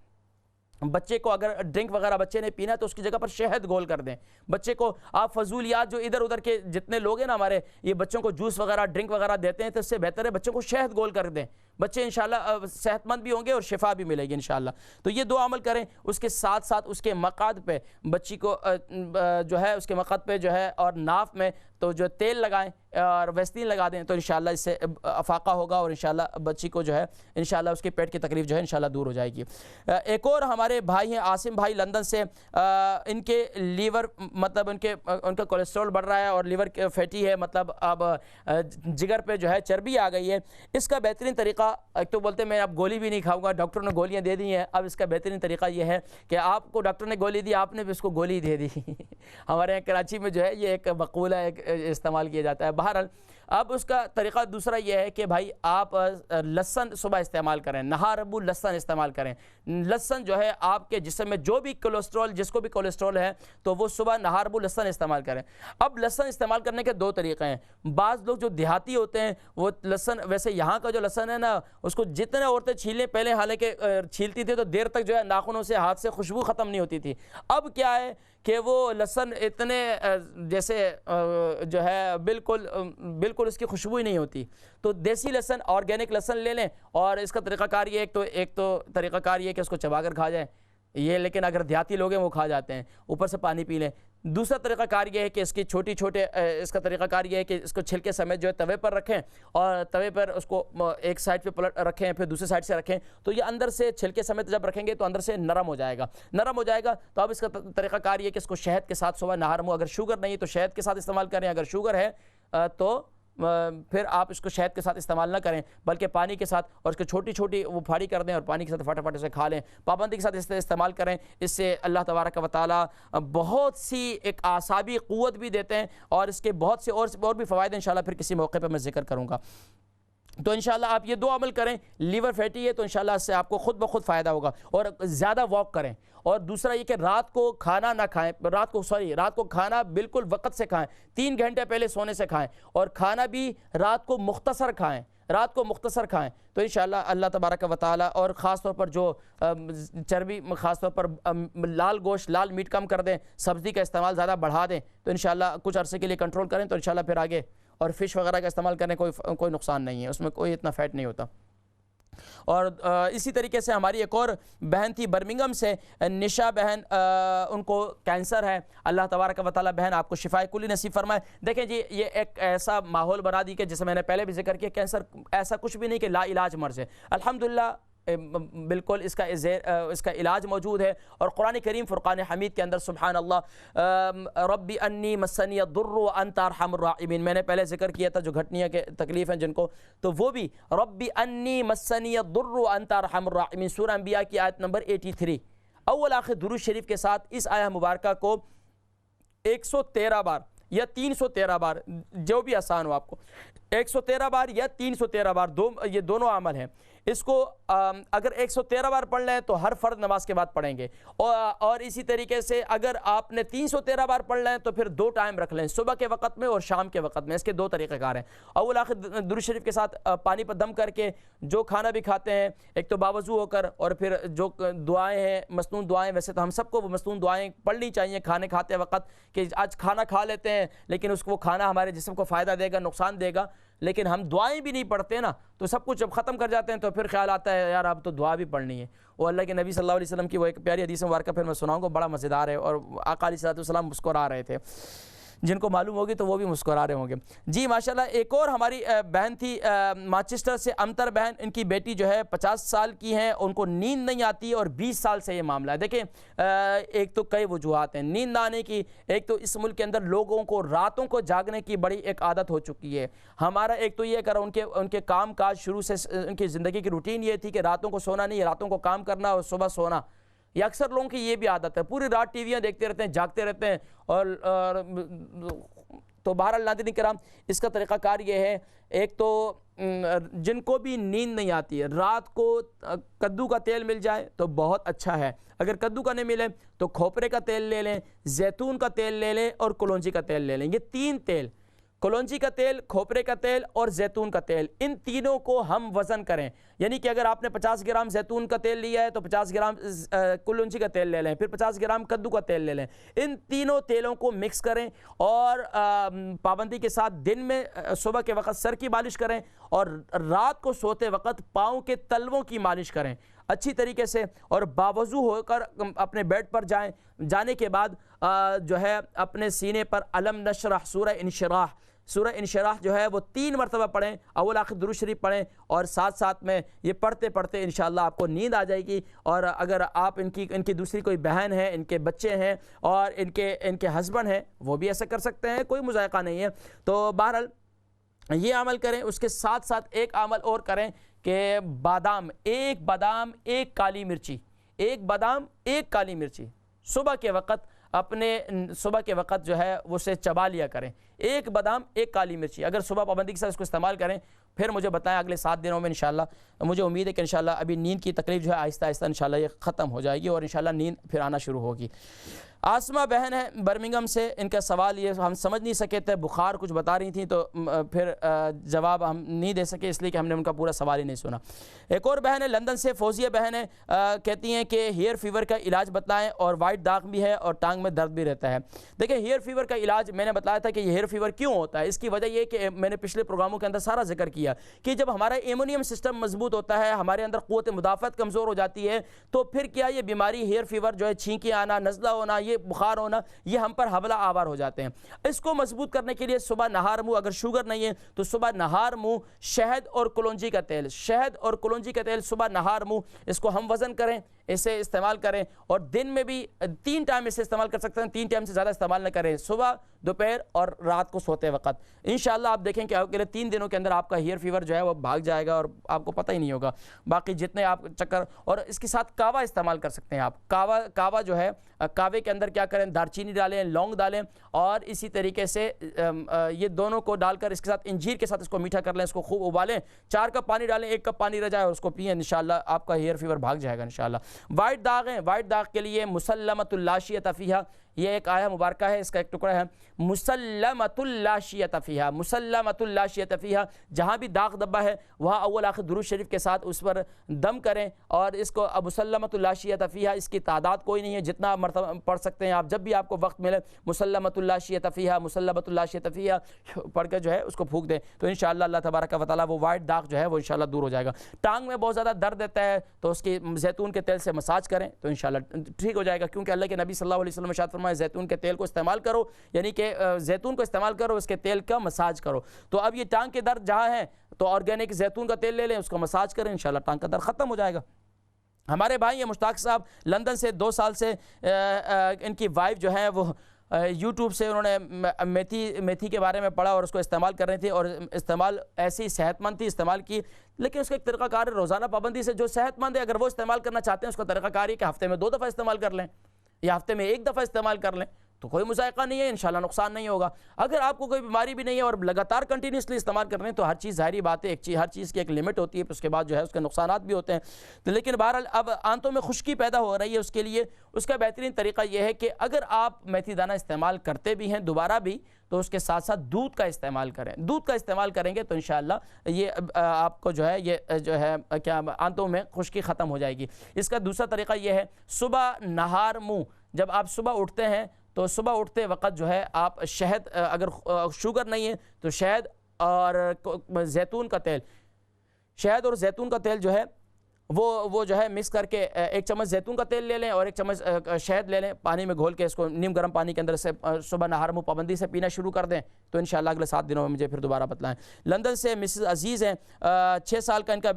بچے کو اگر ڈرنک وغیرہ بچے نے پینا ہے تو اس کی جگہ پر شہد گھول کر دیں۔ بچے کو آپ فضولیات جو ادھر ادھر کے جتنے لوگ ہیں نا ہمارے، یہ بچوں کو جوس وغیرہ ڈرنک وغیرہ دیتے ہیں، تو اس سے بہتر ہے بچوں کو شہد گھول کر دیں، بچے انشاءاللہ صحت مند بھی ہوں گے اور شفا بھی ملے گی انشاءاللہ۔ تو یہ 2 عمل کریں۔ اس کے ساتھ ساتھ اس کے مقعد پہ بچی کو جو ہے اس کے مقعد پہ جو ہے اور ناف میں تو جو تیل لگائیں اور ویسلین لگا دیں تو انشاءاللہ اس سے افاقہ ہوگا، اور انشاءاللہ بچی کو جو ہے انشاءاللہ اس کے پیٹ کی تکلیف جو ہے انشاءاللہ دور ہو جائے گی۔ ایک اور ہمارے بھائی ہیں عاصم بھائی لندن سے، ان کے لیور مطلب ان کا کولیسٹرول بڑھ رہا ہے اور لیور فیٹی ہے، مطلب اب جگر پہ جو ہے چربی آ گئی ہے۔ اس کا بہترین طریقہ، ایک تو بولتے ہیں میں اب گولی بھی نہیں کھاؤں گا، ڈاکٹر نے گولیاں دے دی ہیں، اب اس کا بہترین طریقہ یہ ہے کہ آپ کو ڈاکٹر نے گولی دی، آپ نے بھی اس کو گولی دے دی۔ ہمارے یہاں کراچی میں جو ہے یہ ایک مقولہ استعمال کیا جاتا ہے۔ بہرحال اب اس کا طریقہ دوسرا یہ ہے کہ بھائی آپ لہسن صبح استعمال کریں، نہاربو لہسن استعمال کریں۔ لہسن جو ہے آپ کے جسم میں جو بھی کولیسٹرول، جس کو بھی کولیسٹرول ہے تو وہ صبح نہاربو لہسن استعمال کریں۔ اب لہسن استعمال کرنے کے 2 طریقے ہیں۔ بعض لوگ جو دیہاتی ہوتے ہیں وہ لہسن، ویسے یہاں کا جو لہسن ہے نا اس کو جتنے عورتیں چھیلیں پہلے، حالانکہ چھیلتی تھی تو دیر تک جو ہے ناخنوں سے ہاتھ سے خوشبو ختم نہیں ہوتی تھی، اب کیا ہے کہ وہ لہسن اتنے جیسے جو ہے بالکل اس کی خوشبو ہی نہیں ہوتی، تو دیسی لہسن، آرگینک لہسن لے لیں، اور اس کا طریقہ کار یہ ایک تو طریقہ کار یہ کہ اس کو چبا کر کھا جائیں، یہ لیکن اگر دیہاتی لوگ ہیں وہ کھا جاتے ہیں، اوپر سے پانی پی لیں۔ دوسرا طریقہ کار یہ ہے کہ اس کی اس کا طریقہ کار یہ ہے کہ اس کو چھلکے سمیت جو ہے توے پر رکھیں اور توے پر اس کو ایک سائڈ پہ پلٹ رکھیں پھر دوسرے سائڈ سے رکھیں تو یہ اندر سے چھلکے سمیت جب رکھیں گے تو اندر سے نرم ہو جائے گا تو اب اس کا طریقہ کار یہ ہے کہ اس کو شہد کے ساتھ صبح نہار منہ، اگر شوگر نہیں تو شہد کے ساتھ استعمال کریں، اگر شوگر ہے تو پھر آپ اس کو شہد کے ساتھ استعمال نہ کریں بلکہ پانی کے ساتھ، اور اس کو چھوٹی چھوٹی وہ پھاڑی کر دیں اور پانی کے ساتھ فٹافٹ اسے کھا لیں، پابندی کے ساتھ استعمال کریں۔ اس سے اللہ تبارک و تعالیٰ بہت سی ایک اعصابی قوت بھی دیتے ہیں اور اس کے بہت سے اور بھی فوائد انشاءاللہ پھر کسی موقع پہ میں ذکر کروں گا۔ تو انشاءاللہ آپ یہ 2 عمل کریں، لیور فیٹی ہے تو انشاءاللہ اس سے آپ کو خود بخود فائدہ ہوگا، اور زیادہ واک کریں، اور دوسرا یہ کہ رات کو کھانا نہ کھائیں، رات کو کھانا بالکل وقت سے کھائیں، 3 گھنٹے پہلے سونے سے کھائیں، اور کھانا بھی رات کو مختصر کھائیں، تو انشاءاللہ اللہ تبارک و تعالیٰ، اور خاص طور پر جو چربی، خاص طور پر لال گوشت، لال میٹ کم کر دیں، سبزی کا استعمال زیادہ بڑھا دیں تو انشاءاللہ کچھ عرصے کے لیے کنٹرول کریں تو انشاءاللہ پھر آگے، اور فش وغیرہ کا استعمال کرنے کوئی نقصان نہیں ہے، اس میں کوئی اتنا فیٹ نہیں ہوتا۔ اور اسی طریقے سے ہماری ایک اور بہن تھی برمنگم سے، نشا بہن، ان کو کینسر ہے، اللہ تبارک و تعالیٰ بہن آپ کو شفائے کلی نصیب فرمائے۔ دیکھیں جی یہ ایک ایسا ماحول بنا دی کہ جسے میں نے پہلے بھی ذکر کیا، کینسر ایسا کچھ بھی نہیں کہ لا علاج مرض ہے، الحمدللہ بالکل اس کا علاج موجود ہے، اور قرآن کریم فرقان حمید کے اندر سبحان اللہ ربی انی مسنی الضر وانت ارحم الراحمین، میں نے پہلے ذکر کیا تھا جو گھٹنیاں کے تکلیف ہیں جن کو، تو وہ بھی ربی انی مسنی الضر وانت ارحم الراحمین، سورہ انبیاء کی آیت نمبر 83، اول آخر درود شریف کے ساتھ اس آیہ مبارکہ کو 113 بار یا 313 بار، جو بھی آسان ہو آپ کو، 113 بار یا 313 بار، یہ دونوں عمل ہیں، اس کو اگر 113 بار پڑھ لیں تو ہر فرض نماز کے بعد پڑھیں گے، اور اسی طریقے سے اگر آپ نے 313 بار پڑھ لیں تو پھر 2 ٹائم رکھ لیں، صبح کے وقت میں اور شام کے وقت میں، اس کے 2 طریقہ کار ہیں۔ اول آخر درود شریف کے ساتھ پانی پر دم کر کے جو کھانا بھی کھاتے ہیں، ایک تو باوضو ہو کر، اور پھر جو دعائیں ہیں مسنون دعائیں، ویسے تو ہم سب کو وہ مسنون دعائیں پڑھنی چاہیے کھاتے وقت، کہ آج کھانا کھا لیتے ہیں لیکن وہ کھانا ہمارے جسم کو فائدہ دے گا نقصان دے گا، لیکن ہم دعائیں بھی نہیں پڑھتے نا، تو سب کچھ جب ختم کر جاتے ہیں تو پھر خیال آتا ہے یار اب تو دعا بھی پڑھنی ہے۔ وہ اللہ کے نبی صلی اللہ علیہ وسلم کی وہ ایک پیاری حدیث مبارکہ پھر میں سناؤں گا، بڑا مزیدار ہے، اور آقا علیہ الصلوۃ والسلام مسکرا رہے تھے، جن کو معلوم ہوگی تو وہ بھی مسکرا رہے ہوں گے۔ جی ماشاءاللہ ایک اور ہماری بہن تھی مانچسٹر سے، امتر بہن، ان کی بیٹی جو ہے 50 سال کی ہیں، ان کو نیند نہیں آتی اور 20 سال سے یہ معاملہ ہے۔ دیکھیں ایک تو کئی وجوہات ہیں نیند نہ آنے کی، ایک تو اس ملک کے اندر لوگوں کو راتوں کو جاگنے کی بڑی ایک عادت ہو چکی ہے، ہمارا ایک تو یہ کرا ان کے کام کاج شروع سے ان کی زندگی کی روٹین یہ تھی کہ راتوں کو سونا نہیں، راتوں کو کام کرنا اور صبح سونا، یہ اکثر لوگوں کی یہ بھی عادت ہے، پوری رات ٹی ویاں دیکھتے رہتے ہیں، جاگتے رہتے ہیں، اور تو بہرحال ناظرین کرام اس کا طریقہ کار یہ ہے، ایک تو جن کو بھی نیند نہیں آتی ہے رات کو کدو کا تیل مل جائے تو بہت اچھا ہے، اگر کدو کا نہیں ملے تو کھوپرے کا تیل لے لیں، زیتون کا تیل لے لیں، اور کلونجی کا تیل لے لیں، یہ 3 تیل، کلونجی کا تیل، کھوپرے کا تیل اور زیتون کا تیل، ان تینوں کو ہم وزن کریں، یعنی کہ اگر آپ نے 50 گرام زیتون کا تیل لیا ہے تو 50 گرام کلونجی کا تیل لے لیں، پھر 50 گرام کدو کا تیل لے لیں، ان تینوں تیلوں کو مکس کریں، اور پابندی کے ساتھ دن میں صبح کے وقت سر کی مالش کریں، اور رات کو سوتے وقت پاؤں کے تلووں کی مالش کریں اچھی طریقے سے، اور باوضو ہو کر اپنے بیڈ پر جانے کے بعد جو ہے اپنے سینے پر الم نشرح سورہ انشراح جو ہے وہ 3 مرتبہ پڑھیں، اول آخر درود شریف پڑھیں، اور ساتھ میں یہ پڑھتے پڑھتے انشاءاللہ آپ کو نیند آ جائے گی۔ اور اگر آپ ان کی دوسری کوئی بہن ہے، ان کے بچے ہیں اور ان کے ہسبینڈ ہیں، وہ بھی ایسا کر سکتے ہیں، کوئی مذائقہ نہیں ہے۔ تو بہرحال یہ عمل کریں، اس کے ساتھ ایک عمل اور کریں کہ بادام ایک کالی مرچی صبح کے وقت جو ہے اسے چبا لیا کریں، 1 بادام 1 کالی مرچی، اگر صبح پابندی کے ساتھ اس کو استعمال کریں، پھر مجھے بتائیں اگلے 7 دنوں میں انشاءاللہ، مجھے امید ہے کہ انشاءاللہ ابھی نیند کی تکلیف جو ہے آہستہ آہستہ انشاءاللہ یہ ختم ہو جائے گی، اور انشاءاللہ نیند پھر آنا شروع ہوگی۔ آسمہ بہن ہے برمنگم سے، ان کا سوال یہ ہم سمجھ نہیں سکے تھے، بخار کچھ بتا رہی تھیں تو پھر جواب ہم نہیں دے سکے، اس لیے کہ ہم نے ان کا پورا سوال ہی نہیں سنا۔ ایک اور بہن ہے لندن سے، فوزیہ بہن ہے، کہتی ہیں کہ ہیئر فیور کا علاج بتلائیں، اور وائٹ داغ بھی ہے اور ٹانگ میں درد بھی رہتا ہے۔ دیکھیں ہیئر فیور کا علاج میں نے بتایا تھا کہ یہ ہیئر فیور کیوں ہوتا ہے، اس کی وجہ یہ کہ میں نے پچھلے پروگراموں کے اندر سارا ذکر کیا دیا کہ جب ہمارا ایمونیم سسٹم مضبوط ہوتا ہے, ہمارے اندر قوت مدافعت کمزور ہو جاتی ہے, تو پھر کیا یہ بیماری ہیئر فیور جو ہے, چھینکیں آنا, نزلہ ہونا, یہ بخار ہونا, یہ ہم پر حملہ آور ہو جاتے ہیں. اس کو مضبوط کرنے کے لیے صبح نہار منہ, اگر شوگر نہیں ہے تو صبح نہار منہ شہد اور کلونجی کا تیل, شہد اور کلونجی کا تیل صبح نہار منہ, اس کو ہم وزن کریں, اسے استعمال کریں, اور دن میں بھی 3 ٹائم اسے استعمال کر سکتے ہیں, 3 ٹائم سے زیادہ استعمال نہ کریں, صبح, دوپہر اور رات کو سوتے وقت. انشاءاللہ آپ دیکھیں کہ اگلے 3 دنوں کے اندر آپ کا ہیئر فیور جو ہے وہ بھاگ جائے گا اور آپ کو پتہ ہی نہیں ہوگا. باقی جتنے آپ چکر, اور اس کے ساتھ کعوہ استعمال کر سکتے ہیں آپ. کعوہ جو ہے, کعوے کے اندر کیا کریں, دارچینی ڈالیں, لونگ ڈالیں, اور اسی طریقے سے یہ دونوں کو ڈال کر اس کے ساتھ انجیر کے ساتھ اس کو میٹھا کر لیں, اس کو خوب ابالیں, 4 کپ پانی ڈالیں, 1 کپ پانی رہ جائے اور اس کو پئیں, انشاءاللہ آپ کا ہیئر فیور بھاگ جائے گا انشاءاللہ. وائٹ داغ ہیں, وائٹ داغ کے لیے مسلمۃ اللاشیۃ فیہا, یہ ایک آیہ مبارکہ ہے, اس کا ایک ٹکڑا ہے, مسلمۃ اللاشیۃ فیہا, مسلمۃ اللاشیۃ فیہا, جہاں بھی داغ دبا ہے وہاں اول آخر درود شریف کے ساتھ اس پر دم کریں, اور اس کو مسلمۃ اللاشیۃ فیہا, اس کی تعداد کوئی نہیں ہے, جتنا مرتبہ پڑھ سکتے ہیں آپ, جب بھی آپ کو وقت ملے مسلمۃ اللاشیۃ فیہا, مسلمۃ اللاشیۃ فیہا پڑھ کے جو ہے اس کو پھونک دیں, تو انشاءاللہ اللہ تبارک و تعالیٰ وہ وائٹ داغ جو ہے وہ انشاءاللہ دور ہو جائے گا. ٹانگ میں بہت زیادہ درد دیتا ہے تو اس کی زیتون کے تیل سے مساج کریں تو انشاءاللہ ٹھیک ہو جائے گا, کیونکہ اللہ کے نبی صلی اللہ علیہ وسلم ارشاد فرمایا زیتون کے تیل کو استعمال کرو, یعنی کہ زیتون کو استعمال کرو, اس کے تیل کا مساج کرو. تو اب یہ ٹانگ کے درد جہاں ہے تو آرگینک زیتون کا تیل لے لیں, اس کو مساج کریں, انشاءاللہ ٹانگ کا درد ختم ہو جائے گا. ہمارے بھائی یہ مشتاق صاحب لندن سے 2 سال سے ان کی وائف جو ہے وہ یوٹیوب سے انہوں نے میتھی کے بارے میں پڑھا اور اس کو استعمال کر رہے تھے, اور استعمال ایسی صحت مند تھی, استعمال کی, لیکن اس کا ایک طریقہ کار ہے روزانہ پابندی سے. جو صحت مند ہے اگر وہ استعمال کرنا چاہتے ہیں اس کا طریقہ کار ہے کہ ہفتے میں 2 دفعہ استعمال کر لیں یا ہفتے میں 1 دفعہ استعمال کر لیں, تو کوئی مذائقہ نہیں ہے, انشاءاللہ نقصان نہیں ہوگا. اگر آپ کو کوئی بیماری بھی نہیں ہے اور لگاتار کنٹینیوسلی استعمال کر رہے ہیں تو ہر چیز ظاہری بات ہے, ہر چیز کی ایک لمٹ ہوتی ہے, اس کے بعد جو ہے اس کے نقصانات بھی ہوتے ہیں. لیکن بہرحال اب آنتوں میں خشکی پیدا ہو رہی ہے, اس کے لیے اس کا بہترین طریقہ یہ ہے کہ اگر آپ میتھی دانہ استعمال کرتے بھی ہیں دوبارہ بھی, تو اس کے ساتھ ساتھ دودھ کا استعمال کریں. دودھ کا استعمال کریں گے تو انشاءاللہ یہ آپ کو جو ہے یہ جو ہے کیا آنتوں میں خشکی ختم ہو جائے گی. اس کا دوسرا طریقہ یہ ہے صبح نہار منہ, جب آپ صبح اٹھتے ہیں تو صبح اٹھتے وقت جو ہے آپ شہد, اگر شوگر نہیں ہے تو شہد اور زیتون کا تیل, شہد اور زیتون کا تیل جو ہے وہ جو ہے مکس کر کے 1 چمچ زیتون کا تیل لے لیں اور 1 چمچ شہد لے لیں, پانی میں گھول کے اس کو نیم گرم پانی کے اندر سے صبح نہار منہ پابندی سے پینا شروع کر دیں, تو انشاءاللہ اگلے 7 دنوں میں مجھے پھر دوبارہ بتلائیں. لندن سے مسز عزیز ہیں, 6 سال کا ان کا.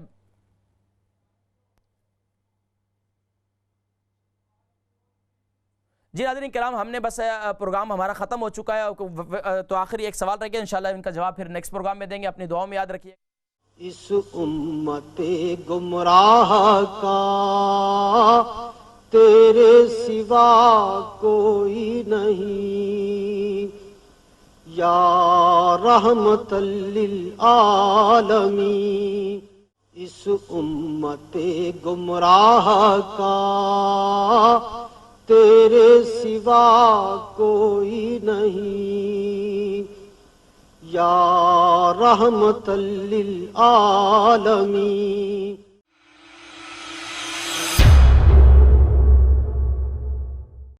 جی ناظرین کرام, ہم نے بس پروگرام ہمارا ختم ہو چکا ہے, تو آخری ایک سوال رہ گیا, انشاءاللہ ان کا جواب پھر نیکسٹ پروگرام میں دیں گے. اپنی دعاؤں میں یاد رکھیے. اس امت گمراہ کا تیرے سوا کوئی نہیں, یا رحمت للعالمین. اس امت گمراہ کا تیرے سوا کوئی نہیں, یا رحمت للعالمین.